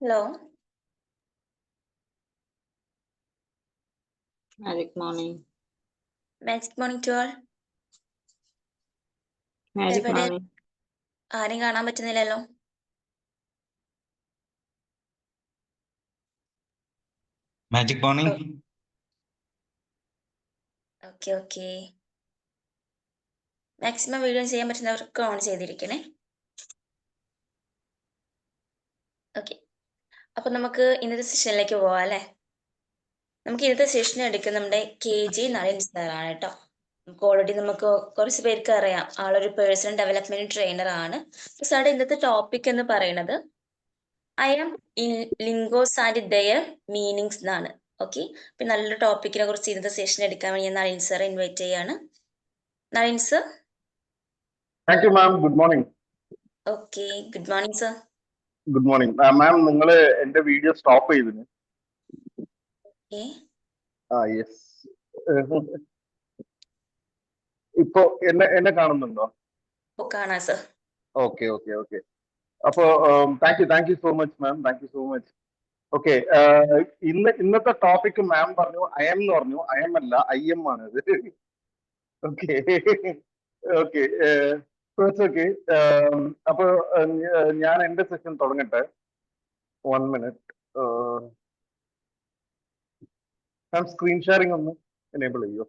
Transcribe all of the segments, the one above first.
Hello. Magic morning. Magic morning to all. Magic എവിടെ morning. ആരെയും കാണാൻ പറ്റുന്നില്ലല്ലോ. Magic morning. Okay. Maximum video ചെയ്യാൻ പറ്റുന്നവർക്ക് ഓൺ ചെയ്തിരിക്കണേ. ഓക്കെ, അപ്പൊ നമുക്ക് ഇന്നത്തെ സെഷനിലേക്ക് പോവാം അല്ലേ. നമുക്ക് ഇന്നത്തെ സെഷൻ എടുക്കുന്ന നമ്മുടെ KG നളിൻ സാറാണ് കേട്ടോ. നമുക്ക് കുറച്ച് പേർക്ക് അറിയാം, ആളൊരു പേഴ്സണൽ ഡെവലപ്മെന്റ് ട്രെയിനർ ആണ്. സാറുടെ ഇന്നത്തെ ടോപ്പിക് എന്ന് പറയുന്നത് I am in lingos and their meanings എന്നാണ്. ഓക്കെ, അപ്പൊ നല്ലൊരു ടോപ്പിക്കിനെ കുറിച്ച് ഇന്നത്തെ സെഷൻ എടുക്കാൻ വേണ്ടി ഞാൻ നളിൻ സാറെ ഇൻവൈറ്റ് ചെയ്യാണ്. Nalin sir. Thank you, ma'am. Good morning. Okay, good morning sir. Good morning. Ma'am, നിങ്ങൾ എന്റെ വീഡിയോ സ്റ്റോപ്പ് ചെയ്തിന്. യെസ്. ഇപ്പോ എന്നെ കാണുന്നുണ്ടോ? കാണാം സർ. ഓക്കെ. അപ്പോ thank you so much ma'am. Thank you so much. Okay, ഇന്നത്തെ ടോപ്പിക് മാം പറഞ്ഞു ഐ എം എന്ന് പറഞ്ഞു. ഐ എം അല്ല, IM ആണ് ഇത്. ഓക്കെ. ഓക്കെ. അപ്പൊ ഞാൻ എന്റെ സെഷൻ തുടങ്ങട്ടെ. 1 minute. മാം സ്ക്രീൻ ഷെയറിംഗ് ഒന്ന് എനേബിൾ ചെയ്യോ?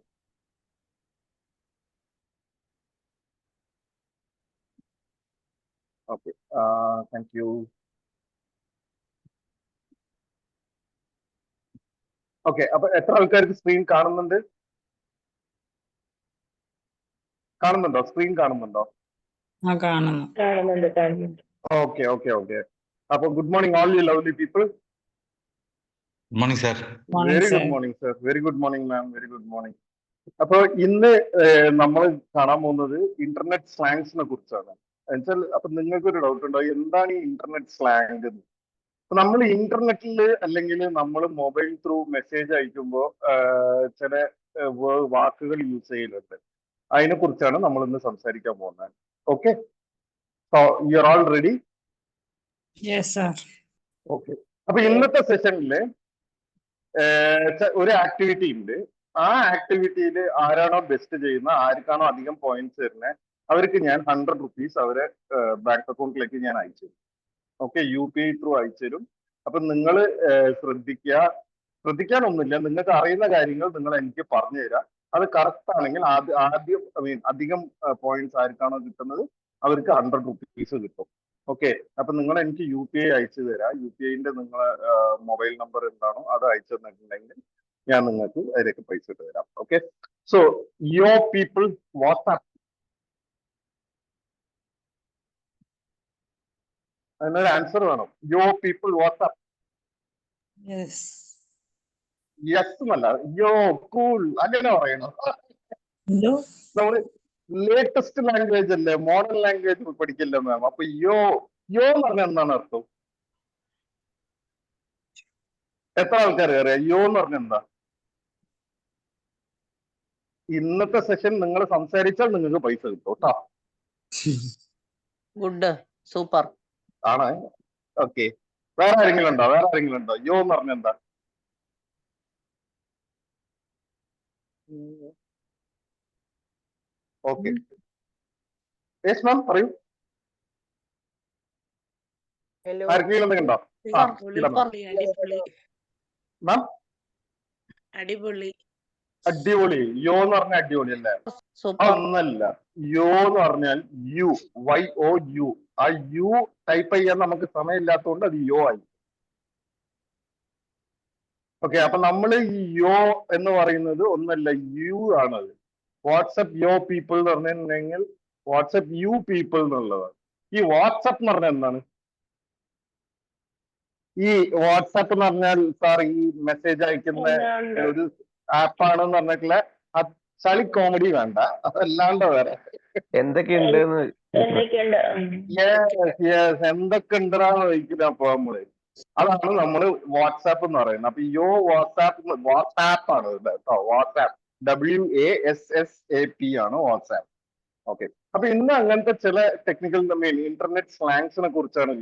Okay, thank you. ഓക്കെ, അപ്പൊ എത്ര ആൾക്കാർക്ക് സ്ക്രീൻ കാണുന്നുണ്ട്? സ്ക്രീൻ കാണുന്നുണ്ടോ? കാണുന്നുണ്ട്. ഓക്കെ. അപ്പൊ good morning all U lovely people. Good morning, sir. Very good morning sir. Very good morning ma'am. Very good morning. അപ്പൊ ഇന്ന് നമ്മൾ കാണാൻ പോകുന്നത് ഇന്റർനെറ്റ് സ്ലാങ്സിനെ കുറിച്ചാണ്. എന്നുവെച്ചാൽ അപ്പൊ നിങ്ങൾക്ക് ഒരു ഡൗട്ട് ഉണ്ടോ, എന്താണ് ഈ ഇന്റർനെറ്റ് സ്ലാങ് എന്ന്? അപ്പൊ നമ്മൾ ഇന്റർനെറ്റിൽ അല്ലെങ്കിൽ നമ്മൾ മൊബൈൽ ത്രൂ മെസ്സേജ് അയക്കുമ്പോൾ ചില വാക്കുകൾ യൂസ് ചെയ്യുന്നുണ്ട്. അതിനെ കുറിച്ചാണ് നമ്മൾ ഇന്ന് സംസാരിക്കാൻ പോകുന്നത്. Okay, so you are all ready? Yes sir. Okay, അപ്പൊ ഇന്നത്തെ സെഷനിൽ ഒരു ആക്ടിവിറ്റി ഉണ്ട്. ആ ആക്ടിവിറ്റിയിൽ ആരാണോ ബെസ്റ്റ് ചെയ്യുന്ന, ആർക്കാണോ അധികം പോയിന്റ്സ് തരുന്നത്, അവർക്ക് ഞാൻ 100 rupees അവരെ ബാങ്ക് അക്കൗണ്ടിലേക്ക് ഞാൻ അയച്ചു തരും. ഓക്കെ, UPI ത്രൂ അയച്ചു തരും. അപ്പൊ നിങ്ങൾ ശ്രദ്ധിക്കാനൊന്നുമില്ല, നിങ്ങൾക്ക് അറിയുന്ന കാര്യങ്ങൾ നിങ്ങൾ എനിക്ക് പറഞ്ഞു തരാം. അത് കറക്റ്റ് ആണെങ്കിൽ അധികം പോയിന്റ്സ് ആർക്കാണോ കിട്ടുന്നത് അവർക്ക് 100 rupees കിട്ടും. ഓക്കെ, അപ്പൊ നിങ്ങൾ എനിക്ക് UPI അയച്ചു തരാം. UPIന്റെ നിങ്ങളെ മൊബൈൽ നമ്പർ എന്താണോ അത് അയച്ചു തന്നിട്ടുണ്ടെങ്കിൽ ഞാൻ നിങ്ങൾക്ക് അതിലേക്ക് പൈസ ഇട്ട് തരാം. ഓക്കെ, സോ യോ പീപ്പിൾ വാട്സ്ആപ്പ്. അതിനൊരു ആൻസർ വേണം. യോ പീപ്പിൾ വാട്സ്ആപ്പ്. യെസ് എന്നല്ല, യോ കൂൾ അങ്ങനെ പറയണം. നമ്മള് ലേറ്റസ്റ്റ് ലാംഗ്വേജ് അല്ലേ, മോഡേൺ ലാംഗ്വേജ് പഠിക്കില്ല മാം. അപ്പൊ യോ എന്ന് പറഞ്ഞാൽ എന്താണ് അർത്ഥം? എത്ര ആൾക്കാർ അറിയാം യോ എന്ന് പറഞ്ഞ എന്താ? ഇന്നത്തെ സെഷൻ നിങ്ങൾ സംസാരിച്ചാൽ നിങ്ങൾക്ക് പൈസ കിട്ടും കേട്ടോ. ഗുഡ്, സൂപ്പർ ആണ്. ഓക്കെ, വേറെ ആരെങ്കിലും ഉണ്ടോ? യോ എന്ന് പറഞ്ഞ എന്താ? ഓക്കെ, യെസ് മാം പറയൂ. ആർക്കെങ്കിലും എന്തെങ്കിലും ഉണ്ടോ? മാം അടിപൊളി. യോ എന്ന് പറഞ്ഞ അടിപൊളി അല്ലേ? ഒന്നല്ല, യോ എന്ന് പറഞ്ഞാൽ YOU. ആ യു ടൈപ്പ് ചെയ്യാൻ നമുക്ക് സമയമില്ലാത്തതുകൊണ്ട് അത് യോ ആയി. ഓക്കെ, അപ്പൊ നമ്മൾ ഈ യോ എന്ന് പറയുന്നത് ഒന്നല്ല, യു ആണത്. വാട്സപ്പ് യോ പീപ്പിൾ എന്ന് പറഞ്ഞിട്ടുണ്ടെങ്കിൽ വാട്സപ്പ് യു പീപ്പിൾ എന്നുള്ളതാണ്. ഈ വാട്സപ്പ് എന്ന് പറഞ്ഞാൽ എന്താണ്? ഈ വാട്സാപ്പ് എന്ന് പറഞ്ഞാൽ സാർ ഈ മെസ്സേജ് അയക്കുന്ന ഒരു ആപ്പാണെന്ന് പറഞ്ഞിട്ടുള്ള ചളി കോമഡി വേണ്ട, അതല്ലാണ്ട് വേറെ എന്തൊക്കെയുണ്ട് എന്തൊക്കെ ഉണ്ടെന്നാണ് ചോദിക്കുന്നത്. അപ്പൊ നമ്മള് അതാണ് നമ്മള് വാട്സാപ്പ് എന്ന് പറയുന്നത്. അപ്പൊ യോ വാട്സാപ്പ് ആണ് കേട്ടോ. വാട്സാപ്പ് WASSAP ആണ് വാട്സാപ്പ്. ഓക്കെ. അപ്പൊ ഇന്ന് അങ്ങനത്തെ ചില ടെക്നിക്കൽ മീൻ ഇന്റർനെറ്റ് സ്ലാങ്സിനെ കുറിച്ചാണ്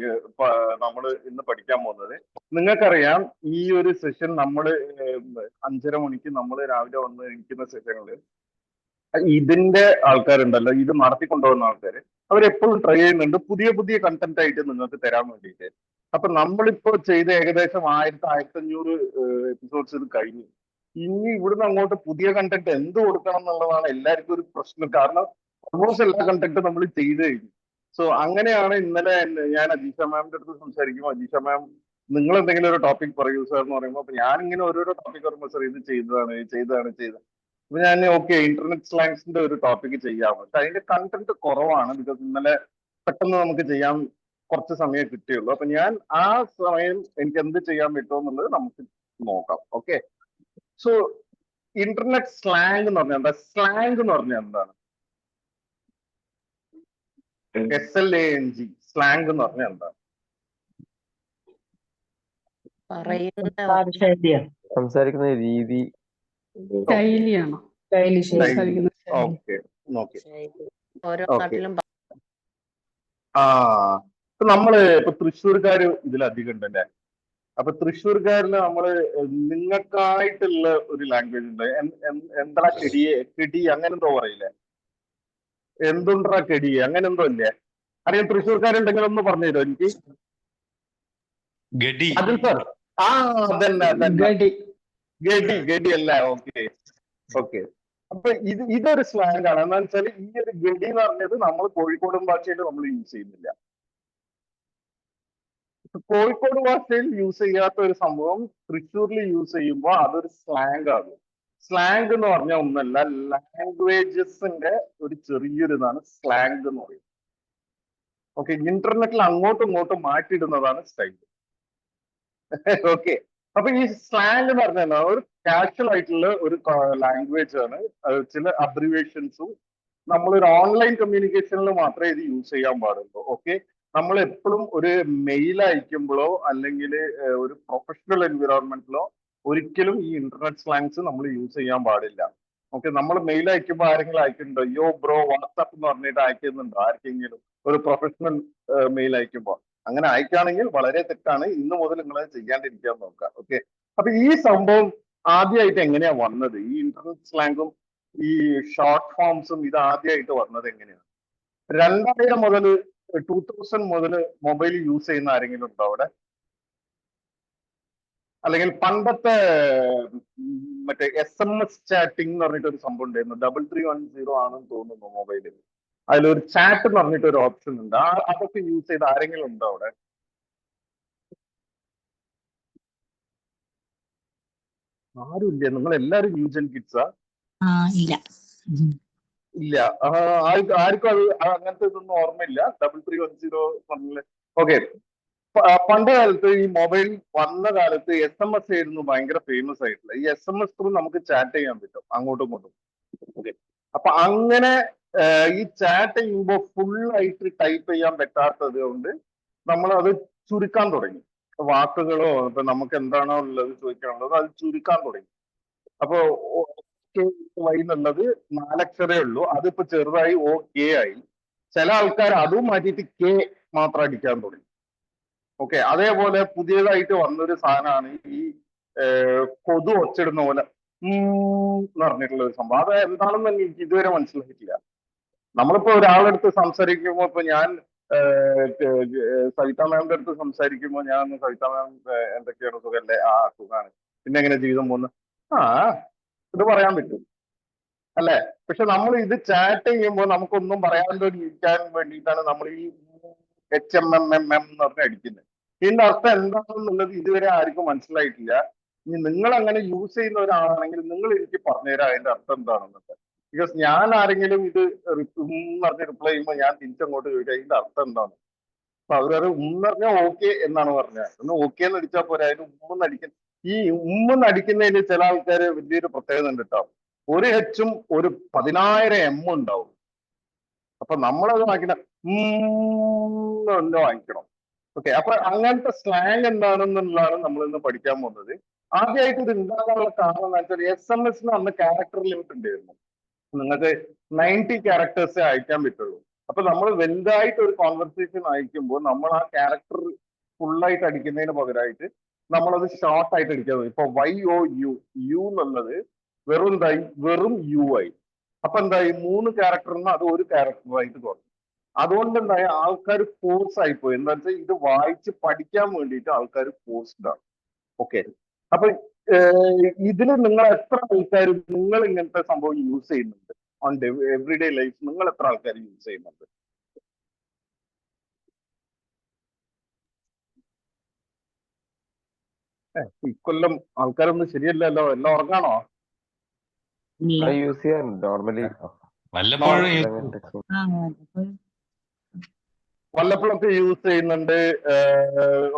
നമ്മൾ ഇന്ന് പഠിക്കാൻ പോകുന്നത്. നിങ്ങൾക്കറിയാം ഈ ഒരു സെഷൻ നമ്മൾ 5:30 മണിക്ക് നമ്മൾ രാവിലെ വന്ന് ഇരിക്കുന്ന സെഷനുകളിൽ ഇതിന്റെ ആൾക്കാരുണ്ടല്ലോ, ഇത് നടത്തിക്കൊണ്ടുപോകുന്ന ആൾക്കാർ അവരെപ്പോഴും ട്രൈ ചെയ്യുന്നുണ്ട് പുതിയ പുതിയ കണ്ടന്റ് ആയിട്ട് നിങ്ങൾക്ക് തരാൻ വേണ്ടിയിട്ട്. അപ്പൊ നമ്മളിപ്പോ ചെയ്ത ഏകദേശം 1500 എപ്പിസോഡ്സ് ഇത് കഴിഞ്ഞു. ഇനി ഇവിടുന്ന് അങ്ങോട്ട് പുതിയ കണ്ടന്റ് എന്ത് കൊടുക്കണം എന്നുള്ളതാണ് എല്ലാവർക്കും ഒരു പ്രശ്നം. കാരണം ഓൾമോസ്റ്റ് എല്ലാ കണ്ടന്റും നമ്മൾ ചെയ്ത് കഴിഞ്ഞു. സോ അങ്ങനെയാണ് ഇന്നലെ ഞാൻ അജീഷ മാമിന്റെ അടുത്ത് സംസാരിക്കുമ്പോൾ അജീഷ മാം നിങ്ങൾ എന്തെങ്കിലും ഒരു ടോപ്പിക് പറയൂ സാർ എന്ന് പറയുമ്പോൾ അപ്പൊ ഞാൻ ഇങ്ങനെ ഓരോരോ ടോപ്പിക് പറയുമ്പോൾ സാർ ഇത് ചെയ്തതാണ്. അപ്പൊ ഞാൻ ഓക്കെ ഇന്റർനെറ്റ് സ്ലാങ്സിന്റെ ഒരു ടോപ്പിക് ചെയ്യാം. പക്ഷെ അതിന്റെ കണ്ടന്റ് കുറവാണ്. ബിക്കോസ് ഇന്നലെ പെട്ടെന്ന് നമുക്ക് ചെയ്യാൻ കുറച്ച് സമയം കിട്ടിയുള്ളൂ. അപ്പൊ ഞാൻ ആ സമയം എനിക്ക് എന്ത് ചെയ്യാൻ പറ്റുമോ എന്നുള്ളത് നമുക്ക് നോക്കാം. ഓക്കെ. സോ ഇന്റർനെറ്റ് സ്ലാങ് എന്ന് പറഞ്ഞാൽ എന്താ? സ്ലാങ് എന്ന് പറഞ്ഞാൽ എന്താണ്? SLANG സ്ലാങ് എന്ന് പറഞ്ഞാൽ എന്താണ്? സംസാരിക്കുന്ന രീതി. ശൈലിയാണോ? ശൈലി സംസാരിക്കുന്ന ശൈലി. ഓക്കെ. ഓരോ Okay. നാട്ടിലും ഇപ്പൊ നമ്മള് ഇപ്പൊ തൃശ്ശൂർക്കാര് ഇതിലധികം ഉണ്ടല്ലേ. അപ്പൊ തൃശ്ശൂർക്കാരില് നമ്മള് നിങ്ങൾക്കായിട്ടുള്ള ഒരു ലാംഗ്വേജ് ഉണ്ട്. എന്താ കെടി അങ്ങനെ എന്തോ പറയില്ലേ? എന്തുണ്ടാ കെടി അങ്ങനെ എന്തോ ഇല്ലേ? അറിയാം തൃശ്ശൂർക്കാരുണ്ടെങ്കിൽ ഒന്ന് പറഞ്ഞുതരോ എനിക്ക്? ഗഡി. അതിൽ സാർ അതന്നെ ഗഡി അല്ല. ഓക്കെ. അപ്പൊ ഇതൊരു സ്ലാങ് ആണ്. എന്താ വെച്ചാൽ ഈ ഒരു ഗഡി എന്ന് പറഞ്ഞത് നമ്മൾ കോഴിക്കോടൻ ഭാഷയിൽ നമ്മൾ യൂസ് ചെയ്യുന്നില്ല. കോഴിക്കോട് ഭാഷയിൽ യൂസ് ചെയ്യാത്ത ഒരു സംഭവം തൃശ്ശൂരിൽ യൂസ് ചെയ്യുമ്പോൾ അതൊരു സ്ലാങ് ആണ്. സ്ലാങ് എന്ന് പറഞ്ഞാൽ ഒന്നല്ല, ലാംഗ്വേജസിന്റെ ഒരു ചെറിയൊരു ഇതാണ് സ്ലാങ് എന്ന് പറയുന്നത്. ഓക്കെ. ഇന്റർനെറ്റിൽ അങ്ങോട്ടും ഇങ്ങോട്ടും മാറ്റിയിടുന്നതാണ് സ്റ്റൈൽ. ഓക്കെ. അപ്പൊ ഈ സ്ലാങ് എന്ന് പറഞ്ഞാൽ ഒരു കാഷ്വൽ ആയിട്ടുള്ള ഒരു ലാംഗ്വേജ് ആണ്. ചില അബ്രിവേഷൻസും നമ്മളൊരു ഓൺലൈൻ കമ്മ്യൂണിക്കേഷനിൽ മാത്രമേ ഇത് യൂസ് ചെയ്യാൻ പാടുള്ളൂ. ഓക്കെ. നമ്മൾ എപ്പോഴും ഒരു മെയിൽ അയക്കുമ്പോഴോ അല്ലെങ്കിൽ ഒരു പ്രൊഫഷണൽ എൻവിറോൺമെന്റിലോ ഒരിക്കലും ഈ ഇന്റർനെറ്റ് സ്ലാങ്സ് നമ്മൾ യൂസ് ചെയ്യാൻ പാടില്ല. ഓക്കെ. നമ്മൾ മെയിൽ അയക്കുമ്പോൾ ആരെങ്കിലും അയക്കുന്നുണ്ടോ? യോ ബ്രോ വാട്സാപ്പ് എന്ന് പറഞ്ഞിട്ട് അയക്കുന്നുണ്ടോ ആർക്കെങ്കിലും? ഒരു പ്രൊഫഷണൽ മെയിൽ അയക്കുമ്പോൾ അങ്ങനെ അയക്കുകയാണെങ്കിൽ വളരെ തെറ്റാണ്. ഇന്ന് മുതൽ നിങ്ങൾ അത് ചെയ്യാണ്ടിരിക്കാൻ നോക്കുക. ഓക്കെ. അപ്പൊ ഈ സംഭവം ആദ്യമായിട്ട് എങ്ങനെയാ വന്നത്? ഈ ഇന്റർനെറ്റ് സ്ലാങ്ങും ഈ ഷോർട്ട് ഫോംസും ഇത് ആദ്യമായിട്ട് വന്നത് എങ്ങനെയാണ്? 2000 മുതൽ 2000 മുതൽ മൊബൈൽ യൂസ് ചെയ്യുന്ന ആരെങ്കിലും ഉണ്ടോ അവിടെ? അല്ലെങ്കിൽ പണ്ടത്തെ മറ്റേ SMS ചാറ്റിംഗ് എന്ന് പറഞ്ഞിട്ട് ഒരു സംഭവം ഉണ്ടായിരുന്നു. 3310 ആണെന്ന് തോന്നുന്നു മൊബൈലിൽ. അതിലൊരു ചാറ്റ് എന്ന് പറഞ്ഞിട്ട് ഒരു ഓപ്ഷൻ ഉണ്ട്. അതൊക്കെ യൂസ് ചെയ്ത് ആരെങ്കിലും ഉണ്ടോ അവിടെ? ആരുമില്ല. നിങ്ങൾ എല്ലാരും ന്യൂ ജെൻ കിഡ്സാ? ഇല്ല. ആർക്കും അത് അങ്ങനത്തെ ഇതൊന്നും ഓർമ്മയില്ല. 3310 പറഞ്ഞില്ലേ? ഓക്കെ. പണ്ട് കാലത്ത് ഈ മൊബൈൽ വന്ന കാലത്ത് SMS ആയിരുന്നു ഭയങ്കര ഫേമസ് ആയിട്ടുള്ള. ഈ SMS ത്രൂ നമുക്ക് ചാറ്റ് ചെയ്യാൻ പറ്റും അങ്ങോട്ടും ഇങ്ങോട്ടും. ഓക്കെ. അപ്പൊ അങ്ങനെ ഈ ചാറ്റ് ചെയ്യുമ്പോൾ ഫുൾ ആയിട്ട് ടൈപ്പ് ചെയ്യാൻ പറ്റാത്തത് കൊണ്ട് നമ്മൾ അത് ചുരുക്കാൻ തുടങ്ങി. വാക്കുകളോ ഇപ്പൊ നമുക്ക് എന്താണോ ഉള്ളത് ചോദിക്കാനുള്ളത് അത് ചുരുക്കാൻ തുടങ്ങി. അപ്പൊ വൈ എന്നുള്ളത് 4 അക്ഷരേ ഉള്ളൂ. അതിപ്പോ ചെറുതായി OK ആയി. ചില ആൾക്കാർ അതും മാറ്റിയിട്ട് K മാത്രം അടിക്കാൻ തുടങ്ങി. ഓക്കെ. അതേപോലെ പുതിയതായിട്ട് വന്നൊരു സാധനമാണ് ഈ കൊതു ഒച്ചിടുന്ന പോലെ എന്ന് പറഞ്ഞിട്ടുള്ള ഒരു സംഭവം. അത് എന്താണെന്ന് എനിക്ക് ഇതുവരെ മനസ്സിലായിട്ടില്ല. നമ്മളിപ്പോ ഒരാളെടുത്ത് സംസാരിക്കുമ്പോൾ ഇപ്പൊ ഞാൻ സവിത മാമിന്റെ അടുത്ത് സംസാരിക്കുമ്പോൾ ഞാൻ സവിത മാം എന്തൊക്കെയാണ് സുഖല്ലേ? സുഖാണ്. പിന്നെ എങ്ങനെ ജീവിതം പോകുന്നു? ഇത് പറയാൻ പറ്റും അല്ലെ? പക്ഷെ നമ്മൾ ഇത് ചാറ്റ് ചെയ്യുമ്പോൾ നമുക്കൊന്നും പറയാണ്ടിരിക്കാൻ വേണ്ടിയിട്ടാണ് നമ്മൾ ഈ HMMM എന്ന് പറഞ്ഞ് അടിക്കുന്നത്. ഇതിന്റെ അർത്ഥം എന്താണെന്നുള്ളത് ഇതുവരെ ആർക്കും മനസ്സിലായിട്ടില്ല. ഇനി നിങ്ങൾ അങ്ങനെ യൂസ് ചെയ്യുന്ന ഒരാളാണെങ്കിൽ നിങ്ങൾ എനിക്ക് പറഞ്ഞുതരാം അതിന്റെ അർത്ഥം എന്താണെന്നുള്ളത്. ബിക്കോസ് ഞാൻ ആരെങ്കിലും ഇത് പറഞ്ഞ് റിപ്ലൈ ചെയ്യുമ്പോൾ ഞാൻ തിരിച്ചങ്ങോട്ട് ചോദിക്കാം ഇതിന്റെ അർത്ഥം എന്താണ്. അപ്പൊ അവരത് പറഞ്ഞാൽ OK എന്നാണ് പറഞ്ഞത്. ഒന്ന് OK എന്ന് അടിച്ചാൽ പോരാ, അതിന് ഉമ്മെന്നടിക്കുന്ന ഈ ഉമ്മെന്നടിക്കുന്നതിന് ചില ആൾക്കാർ വലിയൊരു പ്രത്യേകത ഉണ്ട് കേട്ടോ. ഒരു Hഉം ഒരു 10,000 M ഉണ്ടാവും. അപ്പൊ നമ്മളത് വാങ്ങിക്കണം വാങ്ങിക്കണം. ഓക്കെ. അപ്പൊ അങ്ങനത്തെ സ്ലാങ് എന്താണെന്നുള്ളതാണ് നമ്മൾ ഇന്ന് പഠിക്കാൻ പോകുന്നത്. ആദ്യമായിട്ട് ഇത് ഉണ്ടാകാനുള്ള കാരണം എന്താ വെച്ചാൽ SMS അന്ന് ക്യാരക്ടർ ലിമിറ്റ് ഉണ്ടായിരുന്നു. നിങ്ങൾക്ക് 90 ക്യാരക്ടേഴ്സേ അയക്കാൻ പറ്റുള്ളൂ. അപ്പൊ നമ്മൾ വലുതായിട്ട് ഒരു കോൺവെർസേഷൻ അയക്കുമ്പോൾ നമ്മൾ ആ ക്യാരക്ടർ ഫുള്ളായിട്ട് അടിക്കുന്നതിന് പകരമായിട്ട് നമ്മളത് ഷോർട്ട് ആയിട്ട് അടിക്കാൻ ഇപ്പൊ YOU യു എന്നുള്ളത് വെറും എന്തായി, വെറും യു ആയി. അപ്പൊ എന്തായി, 3 ക്യാരക്ടറിന് അത് ഒരു ക്യാരക്ടറായിട്ട് കുറഞ്ഞു. അതുകൊണ്ട് എന്തായ ആൾക്കാർ ഫോഴ്സ് ആയിപ്പോയി. എന്താ വെച്ചാൽ ഇത് വായിച്ച് പഠിക്കാൻ വേണ്ടിയിട്ട് ആൾക്കാർ ഫോഴ്സ്ഡ് ആണ്. ഓക്കെ, അപ്പൊ ഇതിൽ നിങ്ങൾ എത്ര ആൾക്കാർ നിങ്ങൾ ഇങ്ങനത്തെ സംഭവം യൂസ് ചെയ്യുന്നുണ്ട് ഓൺ എവറിഡേ ലൈഫ്? നിങ്ങൾ എത്ര ആൾക്കാർ യൂസ് ചെയ്യുന്നുണ്ട്? ഇക്കൊല്ലം ആൾക്കാരൊന്നും ശരിയല്ലല്ലോ, എല്ലാം ഉറങ്ങാണോ? യൂസ് ചെയ്യാറുണ്ട് നോർമലി. വല്ലപ്പോഴൊക്കെ യൂസ് ചെയ്യുന്നുണ്ട്.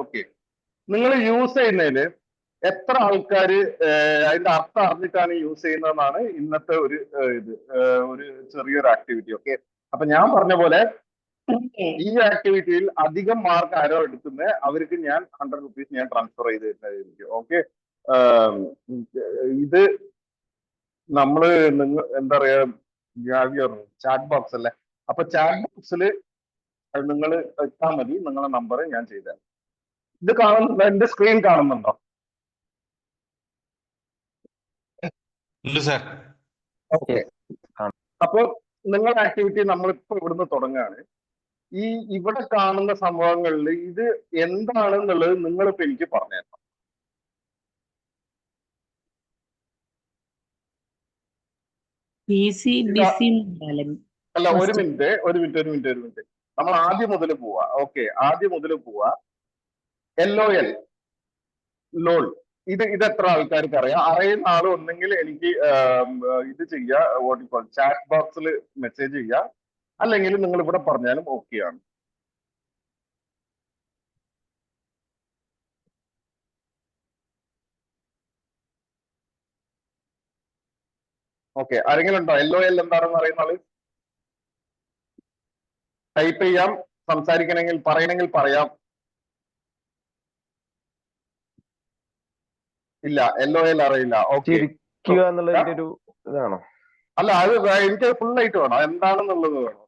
ഓക്കെ, നിങ്ങൾ യൂസ് ചെയ്യുന്നതില് എത്ര ആൾക്കാര് അതിന്റെ അർത്ഥം അറിഞ്ഞിട്ടാണ് യൂസ് ചെയ്യുന്നതെന്നാണ് ഇന്നത്തെ ഒരു ഒരു ചെറിയൊരു ആക്ടിവിറ്റി. ഓക്കെ, അപ്പൊ ഞാൻ പറഞ്ഞ പോലെ ഈ ആക്ടിവിറ്റിയിൽ അധികം മാർക്ക് ആരോ എടുക്കുന്നത് അവർക്ക് ഞാൻ 100 rupees ഞാൻ ട്രാൻസ്ഫർ ചെയ്ത് തരുന്നതായിരിക്കും. ഓക്കെ, ഇത് നമ്മള് നിങ്ങൾ എന്താ പറയാ, ചാറ്റ് ബോക്സ് അല്ലേ? അപ്പൊ ചാറ്റ് ബോക്സിൽ നിങ്ങൾ ഇട്ടാൽ മതി, നിങ്ങളുടെ നമ്പർ ഞാൻ ചെയ്തത്. ഇത് കാണുന്നുണ്ടോ? എന്റെ സ്ക്രീൻ കാണുന്നുണ്ടോ? ഓക്കെ, അപ്പൊ നിങ്ങളുടെ ആക്ടിവിറ്റി നമ്മളിപ്പോ ഇവിടുന്ന് തുടങ്ങുകയാണ്. ഈ ഇവിടെ കാണുന്ന സംഭവങ്ങളിൽ ഇത് എന്താണെന്നുള്ളത് നിങ്ങളിപ്പോ എനിക്ക് പറഞ്ഞു തരണം. അല്ല, ഒരു മിനിറ്റ്. നമ്മൾ ആദ്യം മുതൽ പോവാ. ഓക്കെ, ആദ്യം മുതൽ പോവാ. LOL, ലോൾ, ഇത് എത്ര ആൾക്കാർക്ക് അറിയാം? അറിയുന്ന ആൾ ഒന്നെങ്കിൽ എനിക്ക് ഇത് ചെയ്യുക, ചാറ്റ് ബോക്സിൽ മെസ്സേജ് ചെയ്യുക, അല്ലെങ്കിൽ നിങ്ങൾ ഇവിടെ പറഞ്ഞാലും ഓക്കെയാണ്. ഓക്കെ, ആരെങ്കിലും ഉണ്ടോ LOL എന്താണെന്ന് അറിയുന്ന ആള്? ടൈപ്പ് ചെയ്യാം, സംസാരിക്കണമെങ്കിൽ പറയണമെങ്കിൽ പറയാം. ഇല്ല, LOL അറിയില്ല. ഓക്കെ, എന്നുള്ളതിന്റെ ഒരു ഇതാണോ? അല്ല, അത് എനിക്ക് ഫുൾ ആയിട്ട് വേണം, എന്താണെന്നുള്ളത് വേണം.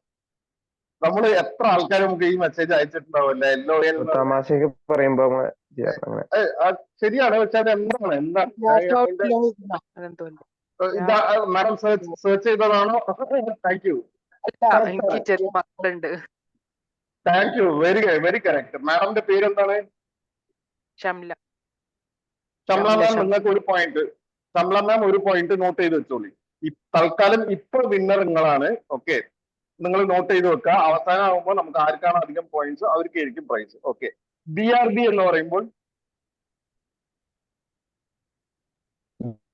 നമ്മൾ എത്ര ആൾക്കാർ നമുക്ക് ഈ മെസ്സേജ് അയച്ചിട്ടുണ്ടാവില്ല LOL തമാശയൊക്കെ പറയുമ്പോ ശരിയാണ്. പക്ഷെ അത് എന്താണ് മാഡം സെർച്ച് ചെയ്തതാണോ? താങ്ക് യു, ചെറിയ മക്കളുണ്ട്. Thank you, very correct. മാഡത്തിന്റെ പേര് എന്താണ്? ഷംല. ഷംല മാം, നിങ്ങൾക്ക് ഒരു പോയിന്റ്. ഷംല മാം ഒരു പോയിന്റ് നോട്ട് ചെയ്ത് വെച്ചോളി. തൽക്കാലം ഇപ്പൊ വിന്നർ നിങ്ങളാണ്. ഓക്കെ, നിങ്ങൾ നോട്ട് ചെയ്ത് വെക്കുക. അവസാനം ആകുമ്പോൾ നമുക്ക് ആർക്കാണ് അധികം പോയിന്റ്സ് അവർക്കായിരിക്കും പ്രൈസ്. ഓക്കെ, BRB എന്ന് പറയുമ്പോൾ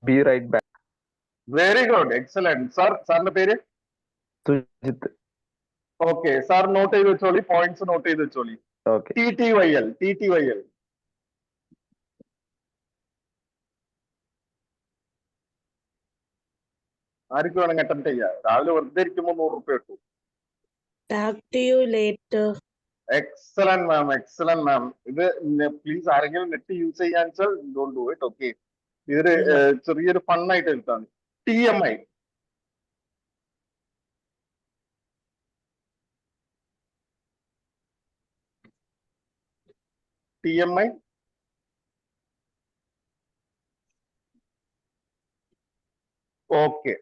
be right back. Very good, excellent. സാറിന്റെ പേര്? സുജിത്ത്. ഓക്കെ, സാർ നോട്ട് ചെയ്ത് വെച്ചോളി, പോയിന്റ്സ് നോട്ട് ചെയ്ത് വെച്ചോളി. ഓക്കെ, TTYL ആർക്ക് വേണമെങ്കിൽ അറ്റൻഡ് ചെയ്യാം. രാവിലെ വെറുതെ ഇരിക്കുമ്പോൾ 100 രൂപ കിട്ടും. എക്സലന്റ് മാം. ഇത് പ്ലീസ് ആരെങ്കിലും നെറ്റ് യൂസ് ചെയ്യാൻ വെച്ചാൽ ഡോണ്ട് ഡു ഇറ്റ്. ഓക്കെ, ഇതൊരു ചെറിയൊരു ഫണ്ണായിട്ട് എടുത്താണ്. TMI ഓക്കെ,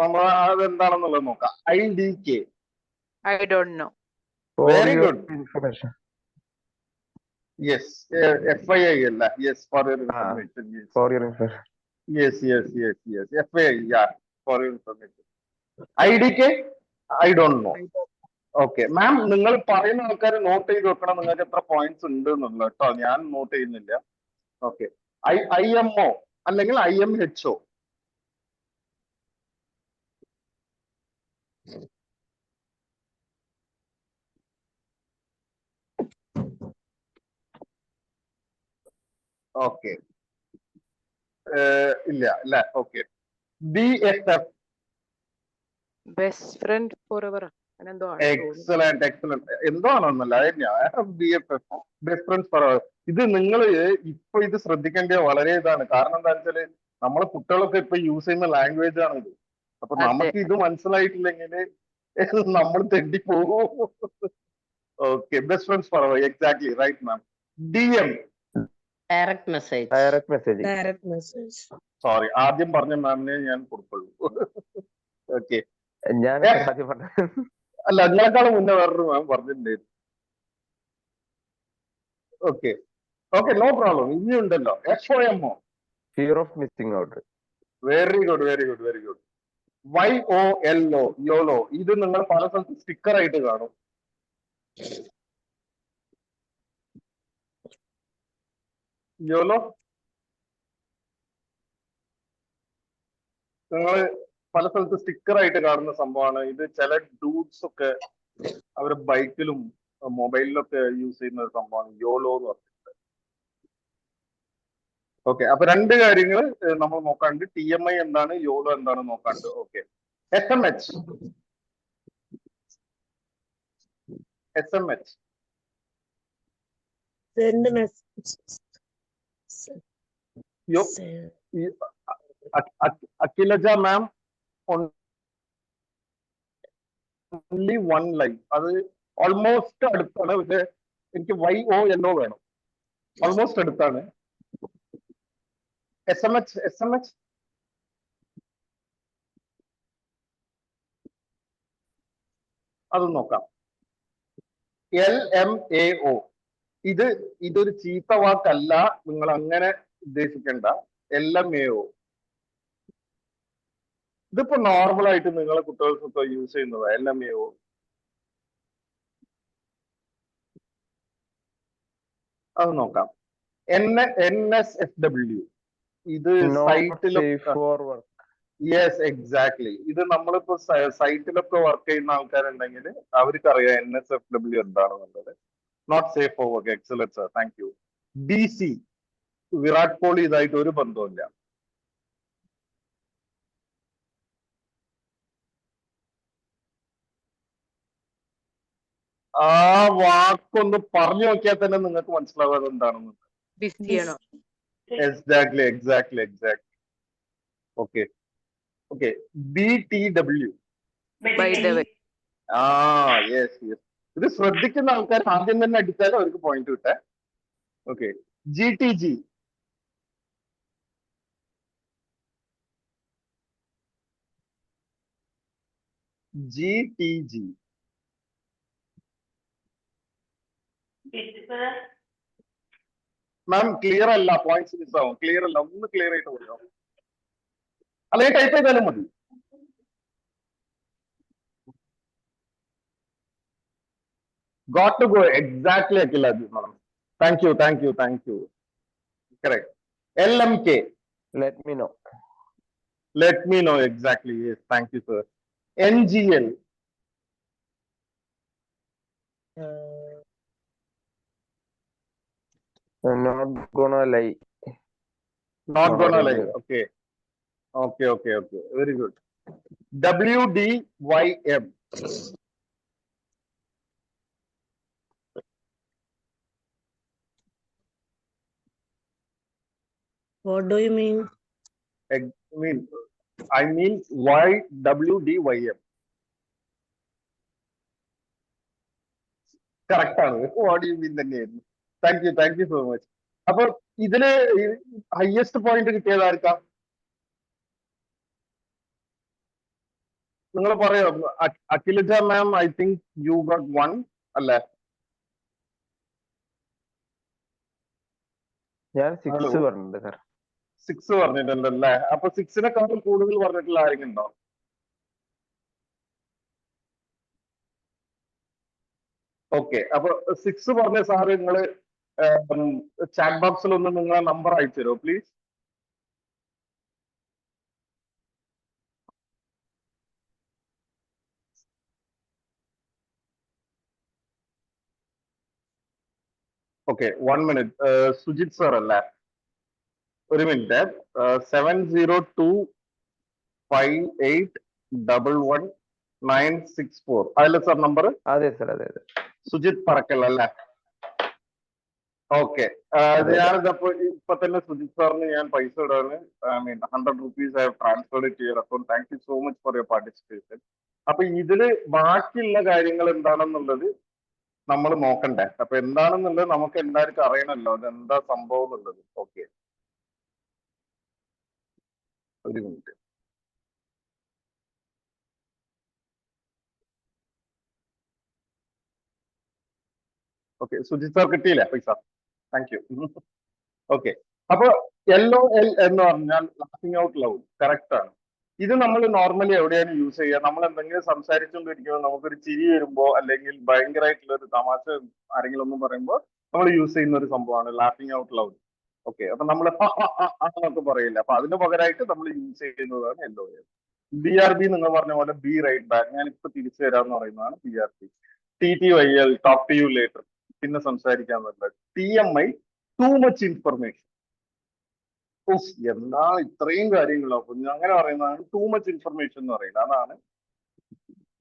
നമ്മൾ അതെന്താണെന്നുള്ളത് നോക്കാം. IDK, I don't know. Very good. Information. Yes, FII അല്ല? Yes, for your information. For your information. Yes, FII, for your information. IDK I don't know. Okay ma'am, നിങ്ങൾ പറയുന്ന ആൾക്കാർ not ചെയ്ത് വെക്കണം നിങ്ങൾക്ക് എത്ര പോയിന്റ്സ് ഉണ്ട് എന്നുള്ളത് കേട്ടോ. ഞാൻ നോട്ട് ചെയ്യുന്നില്ല. ഓക്കെ, IMO അല്ലെങ്കിൽ IMHO. ഓക്കെ, ഇല്ല അല്ലേ? Okay, BFF. Best friend for ever. Excellent. എന്താണെന്നല്ല, BFF, best friends for ever. ഇത് നിങ്ങൾ ഇപ്പൊ ഇത് ശ്രദ്ധിക്കേണ്ട വളരെ ഇതാണ്. കാരണം എന്താ വെച്ചാല് നമ്മളെ കുട്ടികളൊക്കെ ഇപ്പൊ യൂസ് ചെയ്യുന്ന ലാംഗ്വേജ് ആണ് ഇത്. അപ്പൊ അതെ. നമുക്ക് ഇത് മനസ്സിലായിട്ടില്ലെങ്കിൽ നമ്മൾ തെണ്ടിപ്പോകും. Okay, best friends for exactly right ma'am. DM, direct message. Direct message. Sorry, ആദ്യം പറഞ്ഞ മാമിനെ ഞാൻ കൊടുക്കുള്ളൂ. ഓക്കെ, ഞാൻ ആദ്യം പറഞ്ഞത് അല്ല അതിനേക്കാളും മുന്നേ വേറൊരു മാം പറഞ്ഞിട്ടുണ്ടായിരുന്നു. Okay okay, no problem. ഇനിയുണ്ടല്ലോ FOMO. Fear of missing out. Very good very good very good. YOLO, YOLO. ഇത് നിങ്ങൾ പല സ്ഥലത്ത് സ്റ്റിക്കർ ആയിട്ട് കാണും. യോലോ നിങ്ങൾ പല സ്ഥലത്ത് സ്റ്റിക്കർ ആയിട്ട് കാണുന്ന സംഭവമാണ് ഇത്. ചില ഡൂഡ്സ് ഒക്കെ അവരുടെ ബൈക്കിലും മൊബൈലിലൊക്കെ യൂസ് ചെയ്യുന്ന ഒരു സംഭവമാണ് യോലോ എന്ന് പറഞ്ഞിട്ട്. ഓക്കെ, അപ്പൊ രണ്ട് കാര്യങ്ങൾ നമ്മൾ നോക്കാണ്ട്. TMI എന്താണ്, യോലോ എന്താണ് നോക്കാണ്ട്. Okay, SMH. Send message. യോ അഖിലജ മാം, ഓൺലി വൺ ലൈൻ. അത് ഓൾമോസ്റ്റ് അടുത്താണ്. പക്ഷെ എനിക്ക് YOLO വേണം. ഓൾമോസ്റ്റ് അടുത്താണ്. SMH അത് നോക്കാം. LMAO. ഇതൊരു ചീത്ത വാക്കല്ല, നിങ്ങൾ അങ്ങനെ ഉദ്ദേശിക്കണ്ട. LMAO ഇതിപ്പോ നോർമൽ ആയിട്ട് നിങ്ങളെ കുട്ടികൾക്കൊക്കെ യൂസ് ചെയ്യുന്നത്. LMAO അത് നോക്കാം. NSFW ഇത് സൈറ്റിലൊക്കെ. Yes, exactly. ഇത് നമ്മളിപ്പോ സൈറ്റിലൊക്കെ വർക്ക് ചെയ്യുന്ന ആൾക്കാരുണ്ടെങ്കിൽ അവർക്കറിയാം NSFW എന്താണെന്നുള്ളത്. Not safe for work. Excellent sir, thank you. DC Virat Kohli ഇതായിട്ട് ഒരു ബന്ധവുമില്ല. ആ വാക്കൊന്ന് പറഞ്ഞു നോക്കിയാൽ തന്നെ നിങ്ങൾക്ക് മനസ്സിലാവാതെ എന്താണെന്ന്. ബിസിയാണോ? Exactly. Okay okay, BTW. By the way. Yes. ഇത് ശ്രദ്ധിക്കുന്ന ആൾക്കാർ ആദ്യം തന്നെ അടിച്ചാലും അവർക്ക് പോയിന്റ് കിട്ടെ. ഓക്കെ, GTG. മാം ക്ലിയർ അല്ല, പോയിന്റ്സ് മിസ് ആവും. ക്ലിയർ അല്ല, ഒന്ന് ക്ലിയർ ആയിട്ട് പോയോ? അല്ലെങ്കിൽ ടൈപ്പ് ചെയ്താലും മതി. Got to go. Exactly, Akila. Thank you. Correct. LMK. Let me know. Exactly. Yes. Thank you, sir. NGL. Not gonna lie. Not gonna lie. Okay. Very good. WDYM. What do you mean? I mean YWDYM. Correct. What do you mean the name? Thank you so much. അപ്പൊ ഇതില് highest point കിട്ടിയത് ആർക്കാ? നിങ്ങൾ പറയോ? അഖിലജ മാം, I think you got 1 അല്ലേ? ഞാൻ 6 പറഞ്ഞിട്ടുണ്ട് sir. 6 പറഞ്ഞിട്ടുണ്ടല്ലേ? അപ്പൊ 6-നെക്കാളും കൂടുതൽ പറഞ്ഞിട്ടുള്ള ആരെങ്കിലും ഉണ്ടോ? ഓക്കെ, അപ്പൊ 6 പറഞ്ഞ സാറ് നിങ്ങള് ചാറ്റ് ബോക്സിൽ ഒന്ന് നിങ്ങളെ നമ്പർ അയച്ചു തരുമോ please? Okay, 1 minute. Sujith sir അല്ലേ? ഒരു മിനിറ്റ്. 7025811964 അതല്ലേ സാർ നമ്പർ? അതെ സർ, അതെ. സുജിത് പറക്കൽ അല്ലേ? ഓക്കെ, ഞാനിതപ്പോ ഇപ്പൊ തന്നെ സുജിത് സാറിന് ഞാൻ പൈസ ഇടാണ്. ₹100 I have transferred to your account. Thank you so much for your participation. അപ്പൊ ഇതില് ബാക്കിയുള്ള കാര്യങ്ങൾ എന്താണെന്നുള്ളത് നമ്മൾ നോക്കണ്ടേ? അപ്പൊ എന്താണെന്നുള്ളത് നമുക്ക് എല്ലാവർക്കും അറിയണമല്ലോ, അതെന്താ സംഭവം എന്നുള്ളത്. ഓക്കെ, ഒരു മിനിറ്റ്. ഓക്കെ, സുജിത് സാർ കിട്ടിയില്ലേ പൈസ? Thank you. ഓക്കെ, അപ്പൊ LOL എന്ന് പറഞ്ഞാൽ ലാഫിംഗ് ഔട്ട് ലൗഡ്, കറക്റ്റ് ആണ്. ഇത് നമ്മൾ നോർമലി എവിടെയാണ് യൂസ് ചെയ്യുക? നമ്മൾ എന്തെങ്കിലും സംസാരിച്ചുകൊണ്ടിരിക്കുമ്പോൾ നമുക്കൊരു ചിരി വരുമ്പോ അല്ലെങ്കിൽ ഭയങ്കരമായിട്ടുള്ള ഒരു തമാശ ആരെങ്കിലും ഒന്നും പറയുമ്പോൾ നമ്മൾ യൂസ് ചെയ്യുന്ന ഒരു സംഭവമാണ് ലാഫിംഗ് ഔട്ട് ലൗഡ്. ഓക്കെ, അപ്പൊ നമ്മൾ എന്നൊക്കെ പറയില്ല, അപ്പൊ അതിന് പകരമായിട്ട് നമ്മൾ യൂസ് ചെയ്യുന്നതാണ് LOL. BRB നിങ്ങൾ പറഞ്ഞ പോലെ ബി റൈറ്റ് ബാക്ക്, ഞാൻ ഇപ്പൊ തിരിച്ചു തരാമെന്ന് പറയുന്നതാണ് BRB. TTYL talk to you later, പിന്നെ സംസാരിക്കാന്നുള്ളത്. TMI too much information. എന്താ ഇത്രയും കാര്യങ്ങളോ? അപ്പൊ അങ്ങനെ പറയുന്നതാണ് ടു മച്ച് ഇൻഫർമേഷൻ എന്ന് പറയുന്നത്, അതാണ്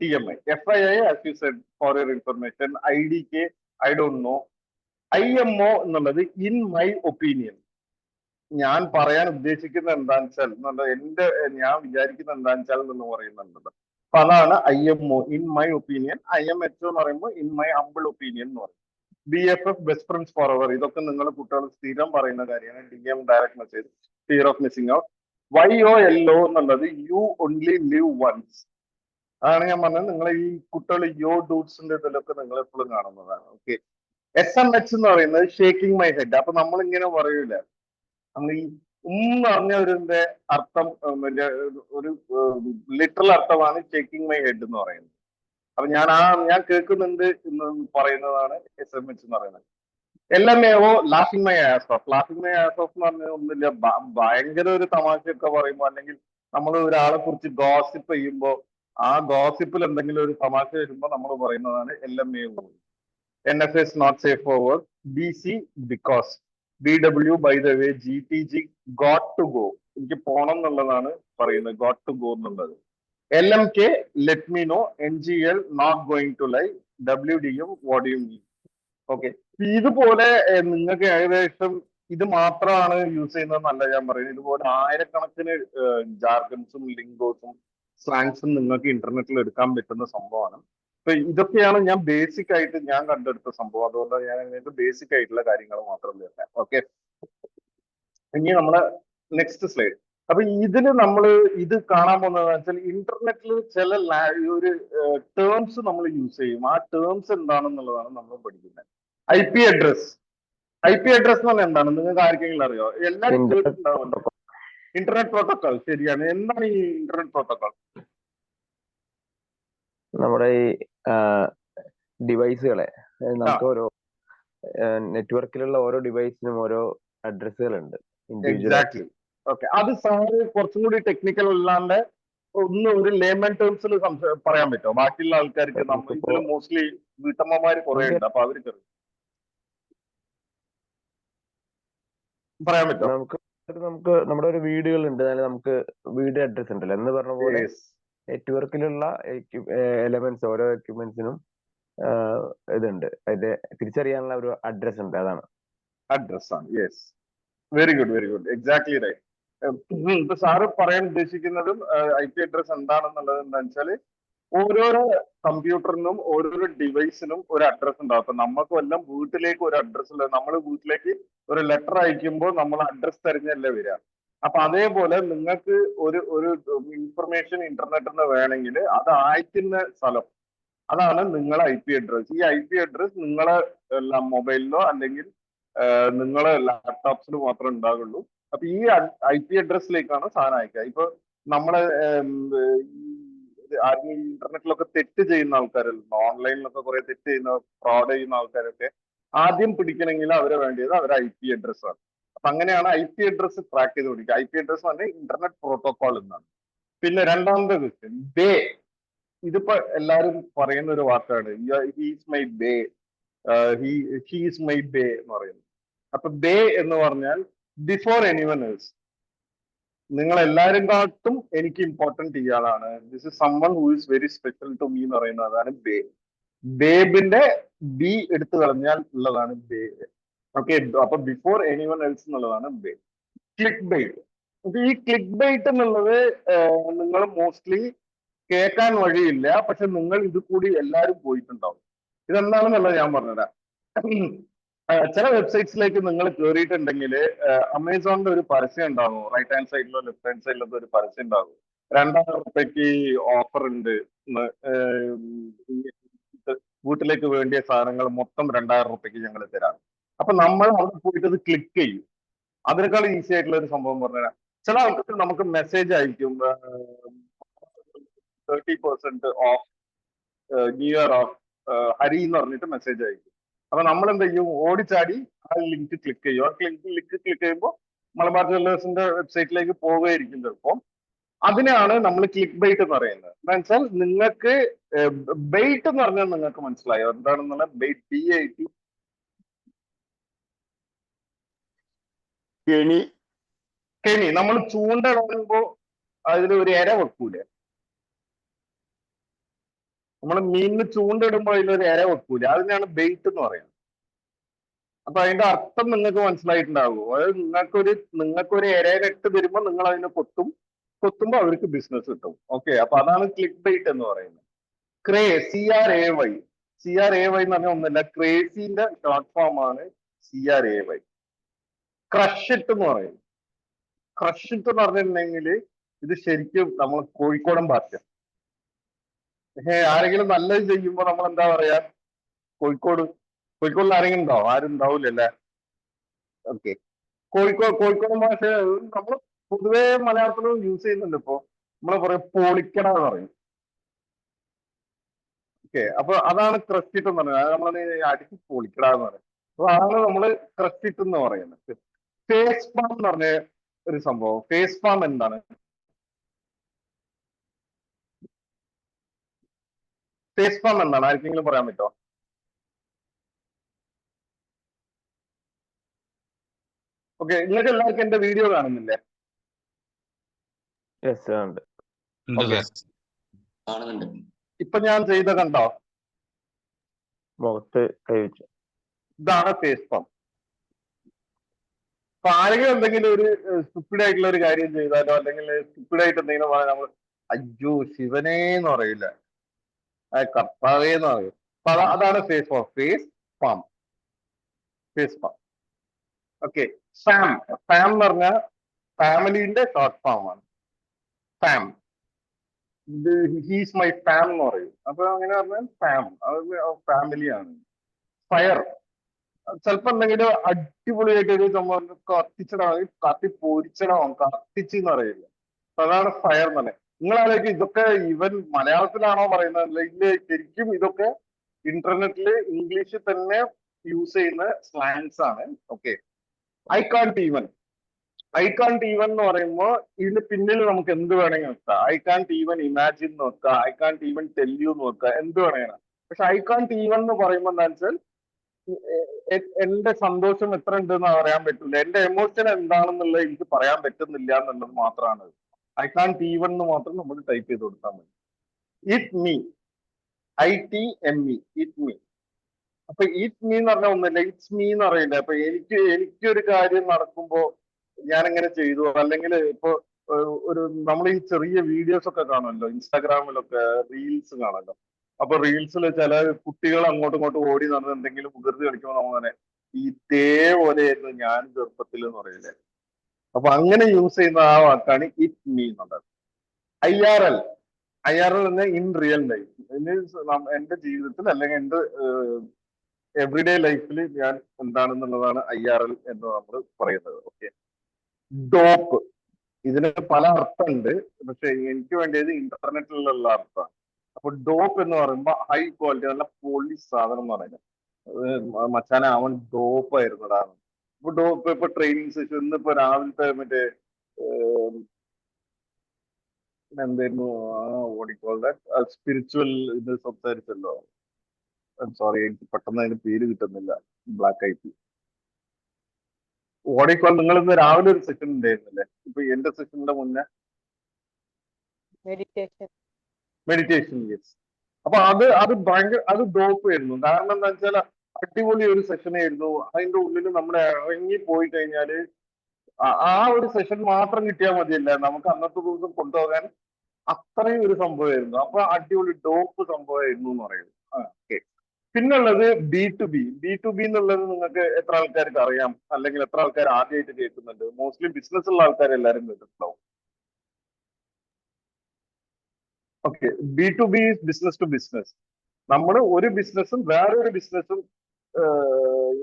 TMI. FII as you said for your information. IDK I don't know. IMO എന്നുള്ളത് ഇൻ മൈ ഒപ്പീനിയൻ, ഞാൻ പറയാൻ ഉദ്ദേശിക്കുന്ന എന്താണെന്ന് വെച്ചാൽ ഞാൻ വിചാരിക്കുന്ന എന്താണെന്ന് വെച്ചാൽ എന്ന് പറയുന്നുണ്ട്. അപ്പൊ അതാണ് IMO, in my opinion. IMHO എന്ന് പറയുമ്പോൾ ഇൻ മൈ ഹംബിൾ ഒപ്പീനിയൻ എന്ന് പറയും. BFF best friends for ever, ഇതൊക്കെ നിങ്ങൾ കുട്ടികൾ സ്ഥിരം പറയുന്ന കാര്യമാണ്. DM direct message, fear of missing out. YOLO എന്നുള്ളത് യു ഓൺലി ലിവ് വൺസ്, അതാണ് ഞാൻ പറഞ്ഞത്. നിങ്ങൾ ഈ കുട്ടികൾ യോ ഡൂട്ട്സിന്റെ ഇതിലൊക്കെ നിങ്ങൾ എപ്പോഴും കാണുന്നതാണ്. ഓക്കെ, SMH എന്ന് പറയുന്നത് ഷേക്കിംഗ് മൈ ഹെഡ്. അപ്പൊ നമ്മൾ ഇങ്ങനെ പറയൂല, നമ്മൾ ഈ പറഞ്ഞതിന്റെ അർത്ഥം ഒരു ലിറ്ററൽ അർത്ഥമാണ് ഷേക്കിംഗ് മൈ ഹെഡ് എന്ന് പറയുന്നത്. അപ്പൊ ഞാൻ കേൾക്കുന്നുണ്ട് എന്ന് പറയുന്നതാണ് SMH എന്ന് പറയുന്നത്. LMAO laughing my as of. Laughing my as of എന്ന് പറഞ്ഞാൽ ഒന്നുമില്ല, ഭയങ്കര ഒരു തമാശയൊക്കെ പറയുമ്പോൾ അല്ലെങ്കിൽ നമ്മൾ ഒരാളെ കുറിച്ച് ഗോസിപ്പ് ചെയ്യുമ്പോൾ ആ ഗോസിപ്പിൽ എന്തെങ്കിലും ഒരു തമാശ വരുമ്പോൾ നമ്മൾ പറയുന്നതാണ് LMAO. NFS not safe for work. BC because. BW by the way. GTG got to go, എനിക്ക് പോണം എന്നുള്ളതാണ് പറയുന്നത്, ഗോട്ട് ടു ഗോ എന്നുള്ളത്. LMK let me know. NGL not going to lie. WDM what do you mean. Okay, ഇതുപോലെ നിങ്ങൾക്ക് ഏകദേശം ഇത് മാത്രമാണ് യൂസ് ചെയ്യുന്നതെന്നല്ല ഞാൻ പറയുന്നത്. ഇതുപോലെ ആയിരക്കണക്കിന് ജാർഗൻസും ലിംഗോസും സ്ലാങ്സും നിങ്ങൾക്ക് ഇന്റർനെറ്റിൽ എടുക്കാൻ പറ്റുന്ന സംഭവമാണ്. അപ്പൊ ഇതൊക്കെയാണ് ഞാൻ ബേസിക് ആയിട്ട് ഞാൻ കണ്ടെടുത്ത സംഭവം. അതുകൊണ്ട് ഞാൻ നിങ്ങൾക്ക് ബേസിക് ആയിട്ടുള്ള കാര്യങ്ങൾ മാത്രം തരാം. ഓക്കെ, ഇനി നമ്മളെ നെക്സ്റ്റ് സ്ലൈഡ്. അപ്പൊ ഇതില് നമ്മൾ ഇത് കാണാൻ പോകുന്നത് വെച്ചാൽ ഇന്റർനെറ്റിൽ ചില ഒരു ടേംസ് നമ്മൾ യൂസ് ചെയ്യും. ആ ടേംസ് എന്താണെന്നുള്ളതാണ് നമ്മൾ പഠിക്കുന്നത്. IP address. IP അഡ്രസ് എന്ന് പറഞ്ഞാൽ എന്താണ്? നിങ്ങൾക്ക് ആർക്കെങ്കിലും അറിയോ? എല്ലാവരും കേട്ടിട്ടുണ്ടാവുമല്ലോ. ഇന്റർനെറ്റ് പ്രോട്ടോകോൾ, ശരിയാണ്. എന്താണ് ഈ ഇന്റർനെറ്റ് പ്രോട്ടോകോൾ? നമ്മുടെ ഈ ഡിവൈസുകളെ നമുക്ക് ഓരോ നെറ്റ്വർക്കിലുള്ള ഓരോ ഡിവൈസിനും ഓരോ അഡ്രസ്സുകളുണ്ട്. എക്സാക്ട്ലി. ഓക്കെ, അത് സാറ് കുറച്ചും കൂടി ടെക്നിക്കൽ അല്ലാണ്ട് ഒന്ന് ഒരു ലേമൻ ടേംസിൽ പറയാൻ പറ്റുമോ? ബാക്കിയുള്ള ആൾക്കാർക്ക് നമ്മൾ ഇതിൽ മോസ്റ്റ്ലി വീട്ടമ്മമാര് കുറെ ഉണ്ട്, അപ്പൊ അവർക്ക് പറയാൻ പറ്റുമോ? നമുക്ക് നമ്മുടെ ഒരു വീടുകളുണ്ട്, നമുക്ക് വീട് അഡ്രസ് ഉണ്ടല്ലോ എന്ന് പറഞ്ഞ പോലെ നെറ്റ്വർക്കിലുള്ള എലമെന്റ്സ്, ഓരോ എക്യുപ്മെന്റ്സിനും ഇതുണ്ട്, അതിന്റെ തിരിച്ചറിയാനുള്ള ഒരു അഡ്രസ് ഉണ്ട്, അതാണ് അഡ്രസ് ആണ്. Yes, very good, very good, exactly right. ഇപ്പൊ സാറ് പറയാൻ ഉദ്ദേശിക്കുന്നതും IP അഡ്രസ് എന്താണെന്നുള്ളത് എന്താണെന്ന് വെച്ചാല് ഓരോരോ കമ്പ്യൂട്ടറിനും ഓരോരോ ഡിവൈസിനും ഒരു അഡ്രസ് ഉണ്ടാവും. അപ്പൊ നമുക്ക് വല്ലതും വീട്ടിലേക്ക് ഒരു അഡ്രസ് ഉള്ളത്, നമ്മൾ വീട്ടിലേക്ക് ഒരു ലെറ്റർ അയക്കുമ്പോൾ നമ്മൾ അഡ്രസ് തിരഞ്ഞല്ലേ വരിക. അപ്പൊ അതേപോലെ നിങ്ങൾക്ക് ഒരു ഇൻഫർമേഷൻ ഇന്റർനെറ്റിൽ നിന്ന് വേണമെങ്കിൽ അത് അയക്കുന്ന സ്ഥലം, അതാണ് നിങ്ങളെ IP അഡ്രസ്. ഈ IP അഡ്രസ് നിങ്ങളെ മൊബൈലിലോ അല്ലെങ്കിൽ നിങ്ങളെ ലാപ്ടോപ്സിൽ മാത്രമേ ഉണ്ടാകുള്ളൂ. അപ്പൊ ഈ IP അഡ്രസ്സിലേക്കാണ് സാധനം അയക്കുക. ഇപ്പൊ നമ്മളെ ആരെങ്കിലും ഇന്റർനെറ്റിലൊക്കെ തെറ്റ് ചെയ്യുന്ന ആൾക്കാരല്ല, ഓൺലൈനിലൊക്കെ കുറെ തെറ്റ് ചെയ്യുന്ന ഫ്രോഡ് ചെയ്യുന്ന ആൾക്കാരൊക്കെ ആദ്യം പിടിക്കണമെങ്കിൽ അവരെ വേണ്ടിയത് അവരുടെ IP അഡ്രസ് ആണ്. അപ്പൊ അങ്ങനെയാണ് IP അഡ്രസ് ട്രാക്ക് ചെയ്ത് പിടിക്കുക. IP അഡ്രസ് പറഞ്ഞാൽ ഇന്റർനെറ്റ് പ്രോട്ടോകോൾ എന്നാണ്. പിന്നെ രണ്ടാമത്തെ ക്വസ്റ്റ്യൻ, ബേ. ഇതിപ്പോ എല്ലാരും പറയുന്ന ഒരു വാക്കാണ്, he's my bay, he's my bay എന്ന് പറയുന്നത്. അപ്പൊ ബേ എന്ന് പറഞ്ഞാൽ ബിഫോർ എനിവൺ എൽസ്, നിങ്ങൾ എല്ലാവരും കാട്ടും എനിക്ക് ഇമ്പോർട്ടന്റ് ഇയാളാണ്, this is someone who is very special to me എന്ന് പറയുന്നത്, അതാണ് ബേ. ബേബിന്റെ ബി എടുത്തു കളഞ്ഞാൽ ഉള്ളതാണ് ബേ. ഓക്കെ, അപ്പൊ ബിഫോർ എനിവൺ എൽസ് എന്നുള്ളതാണ് ക്ലിക്ക് ബൈറ്റ്. ഈ ക്ലിക്ക് ബൈറ്റ് എന്നുള്ളത് നിങ്ങൾ മോസ്റ്റ്ലി കേൾക്കാൻ വഴിയില്ല, പക്ഷെ നിങ്ങൾ ഇത് കൂടി എല്ലാവരും പോയിട്ടുണ്ടാവും. ഇതെന്താണെന്നുള്ളത് ഞാൻ പറഞ്ഞുതരാം. ചില വെബ്സൈറ്റ്സിലേക്ക് നിങ്ങൾ കയറിയിട്ടുണ്ടെങ്കിൽ അമേസോണിന്റെ ഒരു പരസ്യം ഉണ്ടാകും, റൈറ്റ് ഹാൻഡ് സൈഡിലോ ലെഫ്റ്റ് ഹാൻഡ് സൈഡിലോ ഒരു പരസ്യം ഉണ്ടാകും. 2000 രൂപയ്ക്ക് ഓഫർ ഉണ്ട്, വീട്ടിലേക്ക് വേണ്ടിയ സാധനങ്ങൾ മൊത്തം 2000 രൂപയ്ക്ക് ഞങ്ങൾ തരാം. അപ്പൊ നമ്മൾ അവിടെ പോയിട്ട് അത് ക്ലിക്ക് ചെയ്യും. അതിനേക്കാൾ ഈസി ആയിട്ടുള്ള ഒരു സംഭവം പറഞ്ഞുതരാം. ചില ആൾക്കാർക്ക് നമുക്ക് മെസ്സേജ് അയക്കും 30% of new year of Hari എന്ന് പറഞ്ഞിട്ട് മെസ്സേജ് അയക്കും. അപ്പൊ നമ്മൾ എന്ത് ചെയ്യും, ഓടിച്ചാടി ആ ലിങ്ക് ക്ലിക്ക് ചെയ്യും. ആ ലിങ്ക് ക്ലിക്ക് ചെയ്യുമ്പോൾ മലബാർ ജ്വല്ലേഴ്സിന്റെ വെബ്സൈറ്റിലേക്ക് പോവുകയായിരിക്കും ചിലപ്പോൾ. അതിനാണ് നമ്മൾ ക്ലിക്ക് ബൈറ്റ് എന്ന് പറയുന്നത്. എന്താ വെച്ചാൽ നിങ്ങൾക്ക് ബൈറ്റ് എന്ന് പറഞ്ഞാൽ നിങ്ങൾക്ക് മനസ്സിലായോ എന്താണെന്നുള്ള ബൈറ്റ്? BAIT, കെണി. കെണി നമ്മൾ ചൂണ്ടയിടുമ്പോ അതിൽ ഒരു ഇര വെക്കൂലേ? നമ്മൾ മീനിന് ചൂണ്ടയിടുമ്പോൾ അതിലൊരു ഇര വെക്കൂലേ? അതിനാണ് ബെയ്റ്റ് എന്ന് പറയുന്നത്. അപ്പൊ അതിന്റെ അർത്ഥം നിങ്ങൾക്ക് മനസ്സിലായിട്ടുണ്ടാകുമോ? അതായത് നിങ്ങൾക്കൊരു ഇരയിലിട്ട് തരുമ്പോൾ നിങ്ങൾ അതിനെ കൊത്തുമ്പോൾ അവർക്ക് ബിസിനസ് കിട്ടും. ഓക്കെ, അപ്പൊ അതാണ് ക്ലിക്ക് ബൈറ്റ് എന്ന് പറയുന്നത്. CRAY എന്ന് പറഞ്ഞാൽ ഒന്നുമില്ല, ക്രേസിന്റെ ഷോർട്ട് ഫോം ആണ് CRAY. ക്രഷ് ഇട്ട് എന്ന് പറയും. ക്രഷ് ഇട്ട് എന്ന് പറഞ്ഞിട്ടുണ്ടെങ്കിൽ ഇത് ശരിക്കും നമ്മൾ കോഴിക്കോടൻ ഭാഷ. ആരെങ്കിലും നല്ലത് ചെയ്യുമ്പോൾ നമ്മൾ എന്താ പറയാ? കോഴിക്കോടിൽ ആരെങ്കിലും ഉണ്ടോ? ആരും ഉണ്ടാവില്ലല്ലേ? ഓക്കെ, കോഴിക്കോടൻ ഭാഷ നമ്മൾ പൊതുവെ മലയാളത്തിലും യൂസ് ചെയ്യുന്നുണ്ട്. ഇപ്പോ നമ്മൾ പറയും പൊളിക്കട എന്ന് പറയും. ഓക്കെ, അപ്പൊ അതാണ് ക്രസ്റ്റ് ഇട്ട് എന്ന് പറയുന്നത്. അത് നമ്മൾ അടിച്ച് പൊളിക്കട എന്ന് പറയും. അപ്പൊ അതാണ് നമ്മള് ക്രസ്റ്റ് ഇട്ട് എന്ന് പറയുന്നത്. ഫേസ് പാം എന്ന് പറഞ്ഞ ഒരു സംഭവം. ഫേസ് പാം എന്താണ്? ഫേസ് പാം എന്താണ്? ആർക്കെങ്കിലും പറയാൻ പറ്റുമോ? ഓക്കെ, നിങ്ങൾക്ക് എല്ലാവർക്കും എന്റെ വീഡിയോ കാണുന്നില്ലേ? യെസ് ഉണ്ട്. ഉണ്ട് Okay. സാർ. കാണുന്നുണ്ട്. ഇപ്പൊ ഞാൻ ചെയ്ത കണ്ടോ? മുഖത്ത് കൈവച്ചു. ഇതാണ് ഫേസ് പാം. അപ്പൊ ആരെങ്കിലും എന്തെങ്കിലും ഒരു സ്റ്റുപ്പിഡ് ആയിട്ടുള്ള ഒരു കാര്യം ചെയ്താലോ അല്ലെങ്കിൽ സ്റ്റുപ്പിഡ് ആയിട്ട് എന്തെങ്കിലും പറഞ്ഞാൽ നമ്മൾ അയ്യോ ശിവനേന്ന് പറയില്ല, കർത്താവേന്ന് പറയും. അപ്പൊ അതാണ് face palm. Face palm. Okay, fam എന്ന് പറഞ്ഞാൽ ഫാമിലിന്റെ ഷോർട്ട് ഫോം ആണ്. ഫാം, ഹീസ് മൈ ഫാം എന്ന് പറയും. അപ്പൊ അങ്ങനെ പറഞ്ഞാൽ ഫാം, അത് ഫാമിലിയാണ്. ഫയർ, ചിലപ്പോ എന്തെങ്കിലും അടിപൊളിയായിട്ട് ഒരു സംഭവം കത്തിച്ചിടാം, കത്തിപ്പൊരിച്ചിടാം, കത്തിച്ച് എന്ന് പറയില്ല. അപ്പൊ അതാണ് ഫയർ എന്ന് പറയുന്നത്. നിങ്ങളാലേക്ക് ഇതൊക്കെ ഇവൻ മലയാളത്തിലാണോ പറയുന്നത്? ഇല്ല, ശരിക്കും ഇതൊക്കെ ഇന്റർനെറ്റില് ഇംഗ്ലീഷിൽ തന്നെ യൂസ് ചെയ്യുന്ന സ്ലാങ്സ് ആണ്. ഓക്കെ, ഐ കാൺട്ട് ഈവൻ എന്ന് പറയുമ്പോൾ ഇതിന് പിന്നിൽ നമുക്ക് എന്ത് വേണമെങ്കിൽ വെക്കാം. ഐ കാൺട്ട് ഈവൻ ഇമാജിൻ എന്ന് വെക്കാം, I can't even tell you എന്ന് വെക്കാം, എന്ത് വേണമെങ്കിലും. പക്ഷെ ഐ കാൺട്ട് ഈവൻ എന്ന് പറയുമ്പോൾ എന്താ വെച്ചാൽ എന്റെ സന്തോഷം എത്ര ഉണ്ടെന്ന് പറയാൻ പറ്റില്ല, എന്റെ എമോഷൻ എന്താണെന്നുള്ളത് എനിക്ക് പറയാൻ പറ്റുന്നില്ല എന്നുള്ളത് മാത്രമാണ്. ഐ കാൺട്ട് ഈവൻ എന്ന് മാത്രം നമ്മൾ ടൈപ്പ് ചെയ്ത് കൊടുത്താൽ മതി. It me, ITME, it me. അപ്പൊ ഇറ്റ് മീ എന്ന് പറഞ്ഞാൽ ഒന്നുമില്ല, ഇറ്റ്സ് മീ എന്ന് അറിയില്ല. അപ്പൊ എനിക്കൊരു കാര്യം നടക്കുമ്പോ ഞാൻ എങ്ങനെ ചെയ്തു, അല്ലെങ്കിൽ ഇപ്പൊ ഒരു നമ്മൾ ഈ ചെറിയ വീഡിയോസ് ഒക്കെ കാണുമല്ലോ, ഇൻസ്റ്റാഗ്രാമിലൊക്കെ റീൽസ് കാണല്ലോ. അപ്പൊ റീൽസിൽ ചില കുട്ടികൾ അങ്ങോട്ടും ഇങ്ങോട്ടും ഓടി നടന്ന് എന്തെങ്കിലും മുതിർന്ന് കളിക്കുമ്പോൾ നമ്മൾ തന്നെ ഇതേപോലെയായിരുന്നു ഞാൻ ചെറുപ്പത്തിൽ എന്ന് പറയില്ലേ. അപ്പൊ അങ്ങനെ യൂസ് ചെയ്യുന്ന ആ വാക്കാണ് ഇറ്റ് മീ എന്നുള്ളത്. IRL എന്ന് ഇൻ റിയൽ ലൈഫ്, എന്റെ ജീവിതത്തിൽ അല്ലെങ്കിൽ എന്റെ എവറിഡേ ലൈഫിൽ ഞാൻ എന്താണെന്നുള്ളതാണ് IRL എന്ന് നമ്മൾ പറയുന്നത്. ഓക്കെ, ഡോപ്പ്, ഇതിന് പല അർത്ഥമുണ്ട്, പക്ഷെ എനിക്ക് വേണ്ടിയത് ഇന്റർനെറ്റിലുള്ള അർത്ഥമാണ്. അപ്പൊ ഡോപ്പ് എന്ന് പറയുമ്പോൾ ഹൈ ക്വാളിറ്റി, നല്ല പോളിഷ് സാധനം എന്ന് പറയുന്നത്. മച്ചാനെ അവൻ ഡോപ്പ് ആയിരുന്നടാ. ഇപ്പൊ ഡോപ്പ്, ഇപ്പൊ ട്രെയിനിങ് സെഷൻ ഇന്നിപ്പോ രാവിലത്തെ മറ്റേ എന്തായിരുന്നു സ്പിരിച്വൽ ഇത് സംസാരിച്ചല്ലോ. സോറി, എനിക്ക് പെട്ടെന്ന് അതിന് പേര് കിട്ടുന്നില്ല. ബ്ലാക്ക് ഐ ഓടിക്കോൾ. നിങ്ങൾ ഇന്ന് രാവിലെ ഒരു സെഷൻ ഉണ്ടായിരുന്നില്ലേ? ഇപ്പൊ എന്റെ സെഷന്റെ മുന്നേ മെഡിറ്റേഷൻ. യെസ്. അപ്പൊ അത് ഭയങ്കര ഡോപ്പ് ആയിരുന്നു. കാരണം എന്താ വെച്ചാൽ അടിപൊളി ഒരു സെഷൻ ആയിരുന്നു. അതിന്റെ ഉള്ളിൽ നമ്മൾ ഇറങ്ങി പോയി കഴിഞ്ഞാല് ആ ഒരു സെഷൻ മാത്രം കിട്ടിയാൽ മതിയല്ല, നമുക്ക് അന്നത്തെ ദിവസം കൊണ്ടുപോകാൻ അത്രയും ഒരു സംഭവമായിരുന്നു. അപ്പൊ അടിപൊളി ഡോപ്പ് സംഭവമായിരുന്നു എന്ന് പറയുന്നത്. ഓക്കെ. പിന്നുള്ളത് ബി ടു ബി എന്നുള്ളത് നിങ്ങൾക്ക് എത്ര ആൾക്കാർക്ക് അറിയാം, അല്ലെങ്കിൽ എത്ര ആൾക്കാർ ആദ്യമായിട്ട് കേൾക്കുന്നുണ്ട്? മോസ്റ്റ്ലി ബിസിനസ് ഉള്ള ആൾക്കാർ എല്ലാവരും കേട്ടിട്ടുണ്ടാവും. Okay. B is business to business. നമ്മൾ ഒരു ബിസിനസ്സും വേറൊരു ബിസിനസ്സും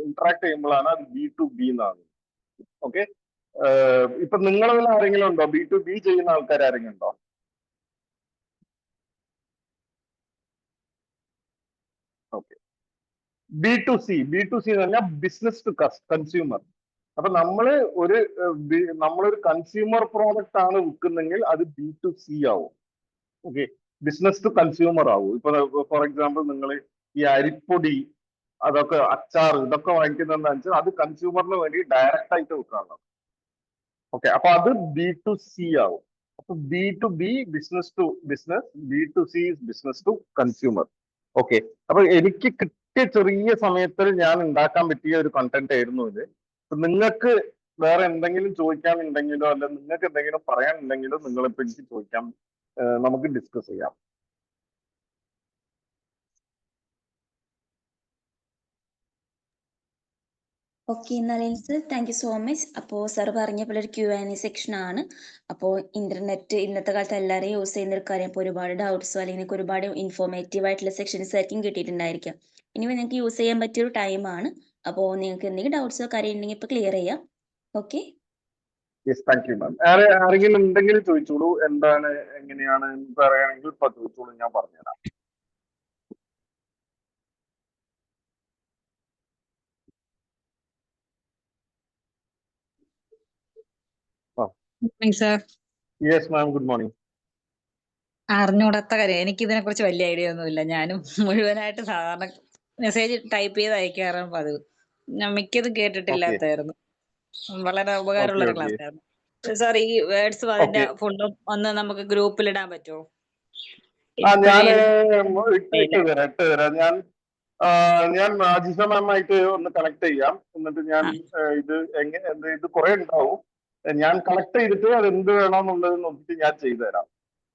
ഇന്ററാക്ട് ചെയ്യുമ്പോഴാണ് അത് ബി എന്നാണ്. ഓക്കെ. ഇപ്പൊ നിങ്ങളിൽ ആരെങ്കിലും ഉണ്ടോ ബി ചെയ്യുന്ന ആൾക്കാർ ആരെങ്കിലും ഉണ്ടോ? ഓക്കെ. ബി ടു സി എന്ന് പറഞ്ഞാൽ ബിസിനസ് ടു കൺസ്യൂമർ. അപ്പൊ നമ്മളൊരു കൺസ്യൂമർ പ്രോഡക്റ്റ് ആണ് വിൽക്കുന്നെങ്കിൽ അത് B2C ആവും. ഓക്കെ. ബിസിനസ് ടു കൺസ്യൂമർ ആവും. ഇപ്പൊ ഫോർ എക്സാമ്പിൾ നിങ്ങൾ ഈ അരിപ്പൊടി, അതൊക്കെ അച്ചാർ, ഇതൊക്കെ വാങ്ങിക്കുന്നതെന്ന് വെച്ചാൽ അത് കൺസ്യൂമറിന് വേണ്ടി ഡയറക്റ്റ് ആയിട്ട് വിൽക്കാനുള്ളത്. ഓക്കെ. അപ്പൊ അത് B2C ആവും. അപ്പൊ B2B business to business, B2C business to consumer. Okay. അപ്പൊ എനിക്ക് കിട്ടിയ ചെറിയ സമയത്തിൽ ഞാൻ ഉണ്ടാക്കാൻ പറ്റിയ ഒരു കണ്ടന്റ് ആയിരുന്നു ഇത്. നിങ്ങൾക്ക് വേറെ എന്തെങ്കിലും ചോദിക്കാനുണ്ടെങ്കിലോ അല്ല നിങ്ങൾക്ക് എന്തെങ്കിലും പറയാനുണ്ടെങ്കിലോ നിങ്ങളിപ്പോ എനിക്ക് ചോദിക്കാം, നമുക്ക് ഡിസ്കസ് ചെയ്യാം. ഓക്കെ, നളിൻസ് താങ്ക് യു സോ മച്ച്. അപ്പോൾ സാർ പറഞ്ഞ പോലെ ഒരു Q&A സെക്ഷൻ ആണ്. അപ്പോൾ ഇന്റർനെറ്റ് ഇന്നത്തെ കാലത്ത് എല്ലാവരും യൂസ് ചെയ്യുന്ന ഒരു കാര്യം. അപ്പോൾ ഒരുപാട് ഡൗട്ട്സോ അല്ലെങ്കിൽ ഒരുപാട് ഇൻഫോർമേറ്റീവ് ആയിട്ടുള്ള സെക്ഷൻസ് ആയിരിക്കും കിട്ടിയിട്ടുണ്ടായിരിക്കാം. ഇനി നിങ്ങൾക്ക് യൂസ് ചെയ്യാൻ പറ്റിയൊരു ടൈമാണ്. അപ്പോൾ നിങ്ങൾക്ക് എന്തെങ്കിലും ഡൗട്ട്സോ കാര്യം ഉണ്ടെങ്കിൽ ഇപ്പോൾ ക്ലിയർ ചെയ്യാം. Okay. Yes, thank you ma'am. ആരെങ്കിലും ഉണ്ടെങ്കിൽ ചോദിച്ചോളൂ, എന്താണ് എങ്ങനെയാണ് എന്ന് പറയുകയാണെങ്കിൽ ഇപ്പൊ ചോദിച്ചോളൂ, ഞാൻ പറഞ്ഞുതരാം. Sir, yes ma'am, good morning. അറിഞ്ഞൂടാത്ത കാര്യം എനിക്ക് ഇതിനെ കുറിച്ച് വലിയ ഐഡിയ ഒന്നുമില്ല. ഞാനും മുഴുവനായിട്ട് സാധാരണ മെസ്സേജ് ടൈപ്പ് ചെയ്ത് അയക്കാറാണ് പതിവ്. ഞാൻ മിക്കതും കേട്ടിട്ടില്ലാത്തായിരുന്നു. വളരെ ഉപകാരമുള്ള ഒരു ക്ലാസ് ആയിരുന്നു സാർ. ഈ വേർഡ്സ് അതിന്റെ ഫുള്ളും ഒന്ന് നമുക്ക് ഗ്രൂപ്പിൽ ഇടാൻ പറ്റുമോ? ഞാൻ ഇട്ടുതരാം. ഞാൻ ജിഷ മാമായിട്ട് ഒന്ന് കണക്ട് ചെയ്യാം. എന്നിട്ട് ഞാൻ ഇത് കുറെ ഉണ്ടാവും. ഞാൻ കണക്ട് ചെയ്തിട്ട് അത് എന്ത് വേണമെന്നുള്ളത് നോക്കിയിട്ട് ഞാൻ ചെയ്തു തരാം.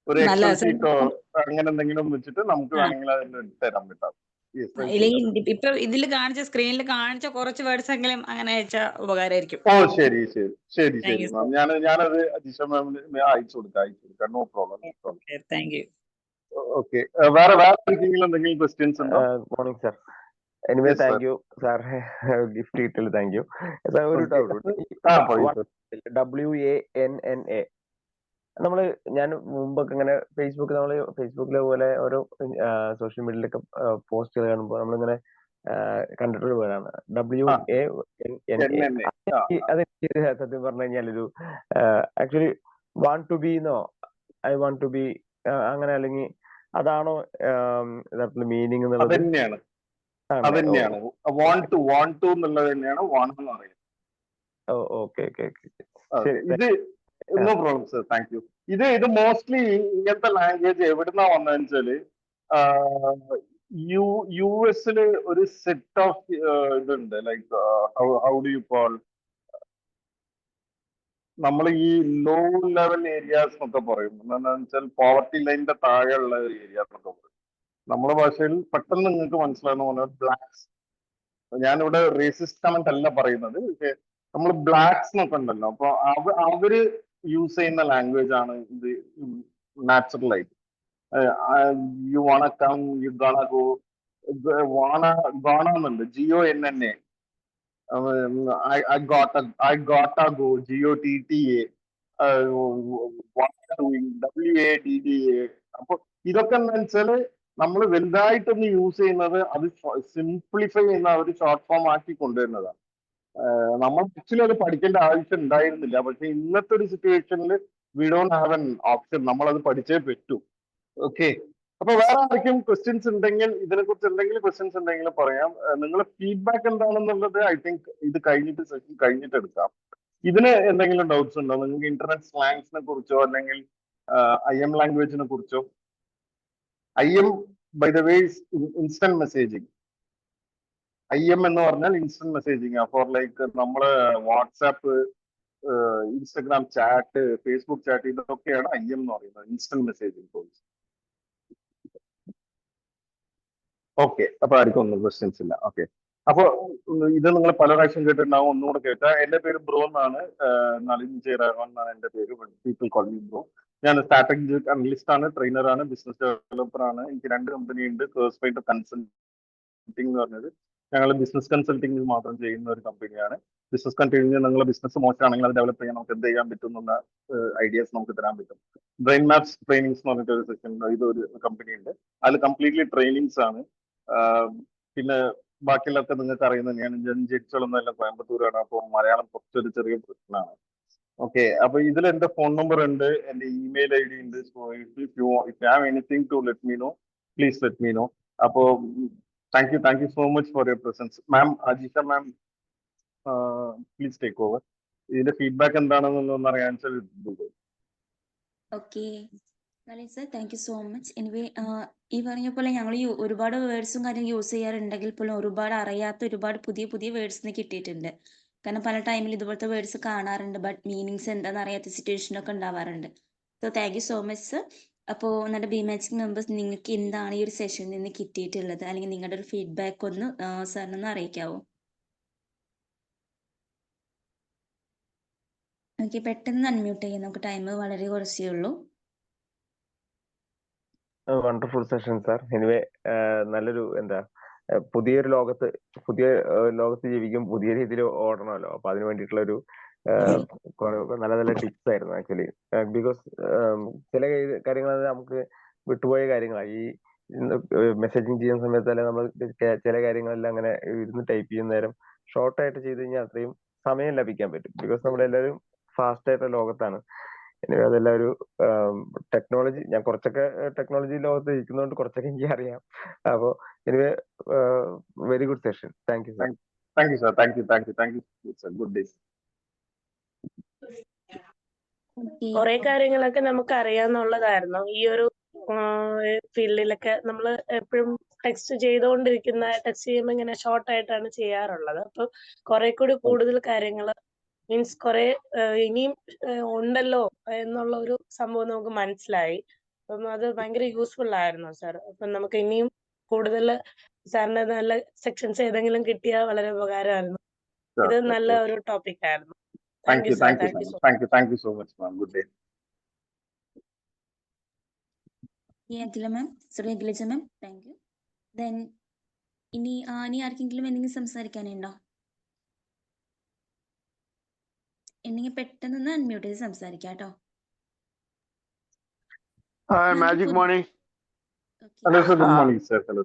ഒരു എക്സൽ ഷീറ്റോ അങ്ങനെ എന്തെങ്കിലും വെച്ചിട്ട് നമുക്ക് വേണമെങ്കിൽ അതിൽ തരാൻ പറ്റാം. ഇപ്പൊ ഇതിൽ കാണിച്ച സ്ക്രീനിൽ കാണിച്ച കുറച്ച് വേർഡ്സ് എങ്കിലും അങ്ങനെ അയച്ചാൽ ഉപകാരമായിരിക്കും. ഓ ശരി ശരി ശരി ശരി മാം. ഞാനത് ജിഷ മാമിന് അയച്ചു കൊടുക്കാം. No problem. Thank you. Okay. വേറെ എന്തെങ്കിലും ക്വസ്റ്റ്യൻസ് ഉണ്ടോ? Morning sir. Anyway thank you sir, gift കിട്ടില്ല. Thank you sir. ഒരു ഡൗട്ട്, WANNA ഞാൻ മുമ്പൊക്കെ ഇങ്ങനെ ഫേസ്ബുക്കിലെ പോലെ ഓരോ സോഷ്യൽ മീഡിയയിലൊക്കെ പോസ്റ്റുകൾ കാണുമ്പോൾ നമ്മളിങ്ങനെ കണ്ടിട്ടൊരു പേരാണ് WANNA. അതെനിക്ക് സത്യം പറഞ്ഞു കഴിഞ്ഞാലൊരു ആക്ച്വലി വാണ്ട് ടു ബി എന്നോ ഐ വാണ്ട് ടു ബി അങ്ങനെ, അല്ലെങ്കിൽ അതാണോ യഥാർത്ഥത്തിൽ മീനിങ് എന്നുള്ളത്? അതന്നെയാണ് വാണ്ട് ടു എന്നുള്ളത് തന്നെയാണ് വാണ്ട് എന്ന് പറയുന്നത്. ഓക്കെ. ഇത് no problem sir, thank you. ഇത് മോസ്റ്റ്ലി ഇങ്ങനത്തെ ലാംഗ്വേജ് എവിടുന്നാ വന്നതെന്ന് വെച്ചാല് US ഒരു സെറ്റ് ഓഫ് ഇതുണ്ട്. Like how do you call, നമ്മൾ ഈ ലോ ലെവൽ ഏരിയാസ് എന്നൊക്കെ പറയും. എന്താണെന്ന് വെച്ചാൽ പോവർട്ടി ലൈനിന്റെ താഴെയുള്ള ഏരിയാസ് എന്നൊക്കെ പറയും. നമ്മുടെ ഭാഷയിൽ പെട്ടെന്ന് നിങ്ങൾക്ക് മനസ്സിലാകുന്ന പോലെ ബ്ലാക്സ്. ഞാനിവിടെ റേസിസ്റ്റ് കമന്റ് അല്ല പറയുന്നത്, പക്ഷെ നമ്മൾ ബ്ലാക്സ് എന്നൊക്കെ ഉണ്ടല്ലോ, അപ്പൊ അവര് യൂസ് ചെയ്യുന്ന ലാംഗ്വേജ് ആണ് ഇത്. നാച്ചുറൽ ആയിട്ട് യു വാണ കം, യു ഗാണ ഗോ, ഗാണ എന്നുണ്ട്, GONNA. I gotta go, GOTTA, what doing, WADDA. അപ്പൊ ഇതൊക്കെ എന്താ വെച്ചാല് നമ്മൾ വലുതായിട്ടൊന്ന് യൂസ് ചെയ്യുന്നത് അത് സിംപ്ലിഫൈ ചെയ്യുന്ന ഒരു ഷോർട്ട് ഫോം ആക്കി കൊണ്ടുവരുന്നതാണ്. നമ്മൾ ആക്ച്വലി അത് പഠിക്കേണ്ട ആവശ്യം ഉണ്ടായിരുന്നില്ല. പക്ഷെ ഇന്നത്തെ ഒരു സിറ്റുവേഷനിൽ we don't have an option, നമ്മൾ അത് പഠിച്ചേ പറ്റൂ. ഓക്കെ. അപ്പൊ വേറെ ആർക്കും ക്വസ്റ്റ്യൻസ് ഉണ്ടെങ്കിൽ, ഇതിനെക്കുറിച്ച് എന്തെങ്കിലും ക്വസ്റ്റ്യൻസ് ഉണ്ടെങ്കിൽ പറയാം. നിങ്ങളുടെ ഫീഡ്ബാക്ക് എന്താണെന്നുള്ളത് ഐ തിങ്ക് ഇത് കഴിഞ്ഞിട്ട് സെഷൻ കഴിഞ്ഞിട്ട് എടുക്കാം. ഇതിന് എന്തെങ്കിലും ഡൗട്ട്സ് ഉണ്ടോ നിങ്ങൾക്ക്? ഇന്റർനെറ്റ് സ്ലാങ്സിനെ കുറിച്ചോ അല്ലെങ്കിൽ IM ലാംഗ്വേജിനെ കുറിച്ചോ? IM by the way instant messaging. IM എന്ന് പറഞ്ഞാൽ ഇൻസ്റ്റന്റ് മെസ്സേജിങ് ഫോർ ലൈക്ക് നമ്മള് WhatsApp, Instagram chat, Facebook chat, ഇതൊക്കെയാണ് IM എന്ന് പറയുന്നത്, ഇൻസ്റ്റന്റ് മെസ്സേജിങ് ടൂൾസ്. ഓക്കെ, അപ്പൊ ആർക്കും ഒന്നും ക്വസ്റ്റ്യൻസ് ഇല്ല. ഓക്കെ, അപ്പൊ ഇത് നിങ്ങൾ പല പ്രാവശ്യം കേട്ടിട്ടുണ്ടാവും, ഒന്നുകൂടെ കേട്ടാ. എന്റെ പേര് ബ്രോ എന്നാണ്, നളിൻ ജയരാഘവൻ എന്നാണ് എന്റെ പേര്. People call me bro. ഞാൻ സ്ട്രാറ്റജിക് അനലിസ്റ്റ് ആണ്, ട്രെയിനർ ആണ്, ബിസിനസ് ഡെവലപ്പർ ആണ്. എനിക്ക് 2 കമ്പനി ഉണ്ട്, കേഴ്സ്പൈറ്റ് കൺസൾട്ടിംഗ് എന്ന് പറഞ്ഞത്. ഞങ്ങൾ ബിസിനസ് കൺസൾട്ടിംഗ് മാത്രം ചെയ്യുന്ന ഒരു കമ്പനിയാണ്. ബിസിനസ് കൺസൾട്ടിംഗ് നിങ്ങളുടെ ബിസിനസ് മോശമാണെങ്കിൽ അത് ഡെവലപ്പ് ചെയ്യാൻ നമുക്ക് എന്ത് ചെയ്യാൻ പറ്റും എന്നുള്ള ഐഡിയാസ് നമുക്ക് തരാൻ പറ്റും. ബ്രെയിൻ മാപ്സ് ട്രെയിനിങ്സ് എന്ന് പറഞ്ഞിട്ട് ഒരു സെക്ഷൻ, ഇതൊരു കമ്പനി ഉണ്ട്. അതിൽ കംപ്ലീറ്റ്ലി ട്രെയിനിങ്സ് ആണ്. പിന്നെ ബാക്കിയുള്ളതൊക്കെ നിങ്ങൾക്ക് അറിയുന്നത് ഞാൻ ജനിച്ചോളൊന്നല്ല, കോയമ്പത്തൂരാണ്. അപ്പോൾ മലയാളം കുറച്ചൊരു ചെറിയ പ്രശ്നമാണ്. ഓക്കെ, അപ്പൊ ഇതിൽ എന്റെ ഫോൺ നമ്പർ ഉണ്ട്, എന്റെ ഇമെയിൽ ID ഉണ്ട്. So if you have anything to let me know, please let me know. അപ്പോ thank you so much for your presence. Ma'am, Ajisha ma'am, please take over. ഇതിന്റെ ഫീഡ്ബാക്ക് എന്താണെന്നൊന്ന് അറിയാൻ വെച്ചാൽ. Okay Nalin sir, thank you so much. Anyway ഈ പറഞ്ഞ പോലെ ഞങ്ങൾ ഒരുപാട് വേർഡ്സും കാര്യം യൂസ് ചെയ്യാറുണ്ടെങ്കിൽ പോലും ഒരുപാട് അറിയാത്ത ഒരുപാട് പുതിയ പുതിയ വേർഡ്സിന് കിട്ടിയിട്ടുണ്ട്. കാരണം പല ടൈമിൽ ഇതുപോലത്തെ വേർഡ്സ് കാണാറുണ്ട്, ബട്ട് മീനിങ്സ് എന്താണെന്ന് അറിയാത്ത സിറ്റുവേഷനൊക്കെ ഉണ്ടാവാറുണ്ട്. So thank you so much sir. അപ്പോൾ നമ്മുടെ ബി മാജിക് മെമ്പേഴ്സ്, നിങ്ങൾക്ക് എന്താണ് ഈ ഒരു സെഷനിൽ നിന്ന് കിട്ടിയിട്ടുള്ളത്, അല്ലെങ്കിൽ നിങ്ങളുടെ ഒരു ഫീഡ്ബാക്ക് ഒന്ന് സാറിനൊന്ന് അറിയിക്കാവോ? ഓക്കെ, പെട്ടെന്ന് അൺമ്യൂട്ട് ചെയ്യാം, നമുക്ക് ടൈം വളരെ കുറച്ചേ ഉള്ളൂ. Wonderful session sir. എനിവേ നല്ലൊരു പുതിയൊരു ലോകത്ത് ജീവിക്കും, പുതിയ രീതിയിൽ ഓടണമല്ലോ. അപ്പൊ അതിന് വേണ്ടിയിട്ടുള്ള ഒരു നല്ല നല്ല ടിപ്സ് ആയിരുന്നു ആക്ച്വലി. ബിക്കോസ് ചില കാര്യങ്ങൾ നമുക്ക് വിട്ടുപോയ കാര്യങ്ങളാണ്. ഈ മെസ്സേജിങ് ചെയ്യുന്ന സമയത്ത് അല്ലെങ്കിൽ നമ്മൾ ചില കാര്യങ്ങളെല്ലാം അങ്ങനെ ഇരുന്ന് ടൈപ്പ് ചെയ്യുന്ന നേരം ഷോർട്ടായിട്ട് ചെയ്ത് കഴിഞ്ഞാൽ അത്രയും സമയം ലഭിക്കാൻ പറ്റും. ബിക്കോസ് നമ്മളെല്ലാവരും ഫാസ്റ്റ് ആയിട്ടുള്ള ലോകത്താണ്. എനിവേ അതെല്ലാം ഒരു ടെക്നോളജി, ഞാൻ കുറച്ചൊക്കെ ടെക്നോളജി ലോകത്ത് ഇരിക്കുന്നതുകൊണ്ട് കുറച്ചൊക്കെ എനിക്ക് അറിയാം. അപ്പോൾ anyway very good session. Thank you sir. Thank you sir. Thank you sir. Good day. കുറെ കാര്യങ്ങളൊക്കെ നമുക്ക് അറിയാന്നുള്ളതായിരുന്നു. ഈ ഒരു ഫീൽഡിലൊക്കെ നമ്മൾ എപ്പോഴും ടെക്സ്റ്റ് ചെയ്യുമ്പോൾ ഇങ്ങനെ ഷോർട്ട് ആയിട്ടാണ് ചെയ്യാറുള്ളത്. അപ്പൊ കുറെ കൂടി കൂടുതൽ കാര്യങ്ങൾ മീൻസ് കുറെ ഇനിയും ഉണ്ടല്ലോ എന്നുള്ള ഒരു സംഭവം നമുക്ക് മനസ്സിലായി. അപ്പം അത് ഭയങ്കര യൂസ്ഫുൾ ആയിരുന്നു സാർ. അപ്പം നമുക്ക് ഇനിയും കൂടുതൽ സാറിന്റെ നല്ല സെക്ഷൻസ് ഏതെങ്കിലും കിട്ടിയാൽ വളരെ ഉപകാരമായിരുന്നു. ഇത് നല്ല ഒരു ടോപ്പിക് ആയിരുന്നു. Thank you so much, ma'am. Good day. Akhila ma'am, sorry Akhilaja ma'am, thank you. Then ഇനി ആർക്കെങ്കിലും എന്തെങ്കിലും സംസാരിക്കാനുണ്ടോ? ഉണ്ടെങ്കിൽ പെട്ടെന്ന് അൺമ്യൂട്ട് ചെയ്ത് സംസാരിക്കാം കേട്ടോ. Magic morning. Hello sir, good morning sir. Hello.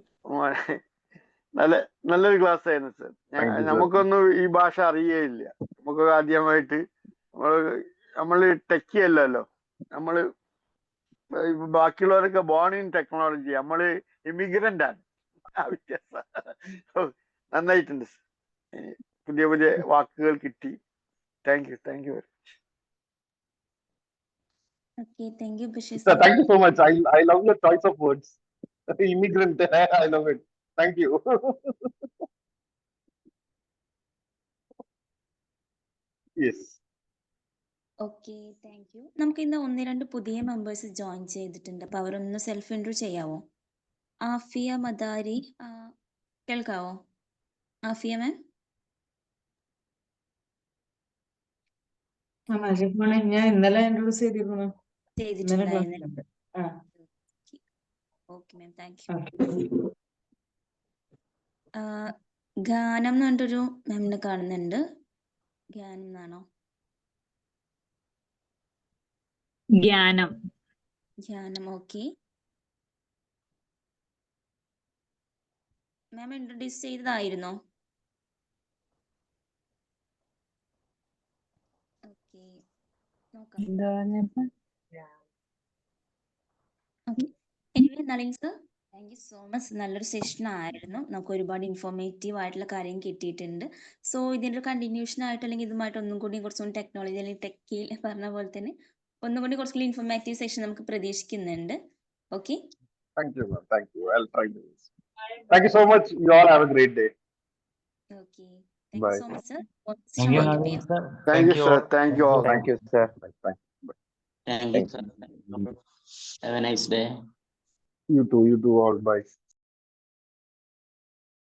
നല്ലൊരു ക്ലാസ് ആയിരുന്നു സർ. നമുക്കൊന്നും ഈ ഭാഷ അറിയേയില്ല. നമുക്ക് ആദ്യമായിട്ട് നമ്മള് ടെക്കി അല്ലല്ലോ. നമ്മള് ബാക്കിയുള്ളവരൊക്കെ ബോൺ ഇൻ ടെക്നോളജി, നമ്മള് ഇമിഗ്രന്റ് ആണ്. നന്നായിട്ടുണ്ട്. പുതിയ പുതിയ വാക്കുകൾ കിട്ടി. Thank you very much. Okay, thank you, Bashir Sir, thank you so much. I love your choice of words. Immigrant, I love it. Thank you. Yes. Okay, thank you. നമുക്ക് ഇന്ന് 1-2 പുതിയ മെമ്പേഴ്സ് ജോയിൻ ചെയ്തിട്ടുണ്ട്. അപ്പോൾ അവരൊന്ന് self intro ചെയ്യാവോ? Afiya Madari, കേൾക്കാവോ ആഫിയ മാം? Magic morning ഞാൻ ഇന്നലെ introduce ചെയ്തിരുന്നു. ചെയ്തിട്ടുണ്ടായിരുന്നു. Okay ma'am, thank you. Ganam എന്ന് പറഞ്ഞിട്ടൊരു മാമിനെ കാണുന്നുണ്ട്. ഗാനം എന്നാണോ? ജ്ഞാനം. ഓക്കെ മാം, ഇൻട്രൊഡ്യൂസ് ചെയ്തതായിരുന്നോ? ഓക്കെ, നോക്കാം. Anyway Nalin sir, thank you so much. നല്ലൊരു സെഷൻ ആയിരുന്നു. നമുക്ക് ഒരുപാട് ഇൻഫോർമേറ്റീവ് ആയിട്ടുള്ള കാര്യം കിട്ടിയിട്ടുണ്ട്. സോ ഇതിൻ്റെ ഒരു കണ്ടിന്യൂഷൻ ആയിട്ട് അല്ലെങ്കിൽ ഇതുമായിട്ട് ഒന്നും കൂടി കുറച്ചുകൂടി ടെക്നോളജി അല്ലെങ്കിൽ ടെക്കിൽ പറഞ്ഞ പോലെ തന്നെ ഒന്നും കൂടി കുറച്ചുകൂടി ഇൻഫോർമേറ്റീവ് സെഷൻ നമുക്ക് പ്രതീക്ഷിക്കുന്നുണ്ട്. Okay, Thank you, ma'am. Thank you. I'll try this. Thank you so much. You all have a great day. Okay. Thank you Bye. so much, sir. Thank you, Mr. Naveen sir. Thank you, sir. Thank you all. Thank you, sir. Bye. Thank you, sir. Have a nice day. You too all. Bye.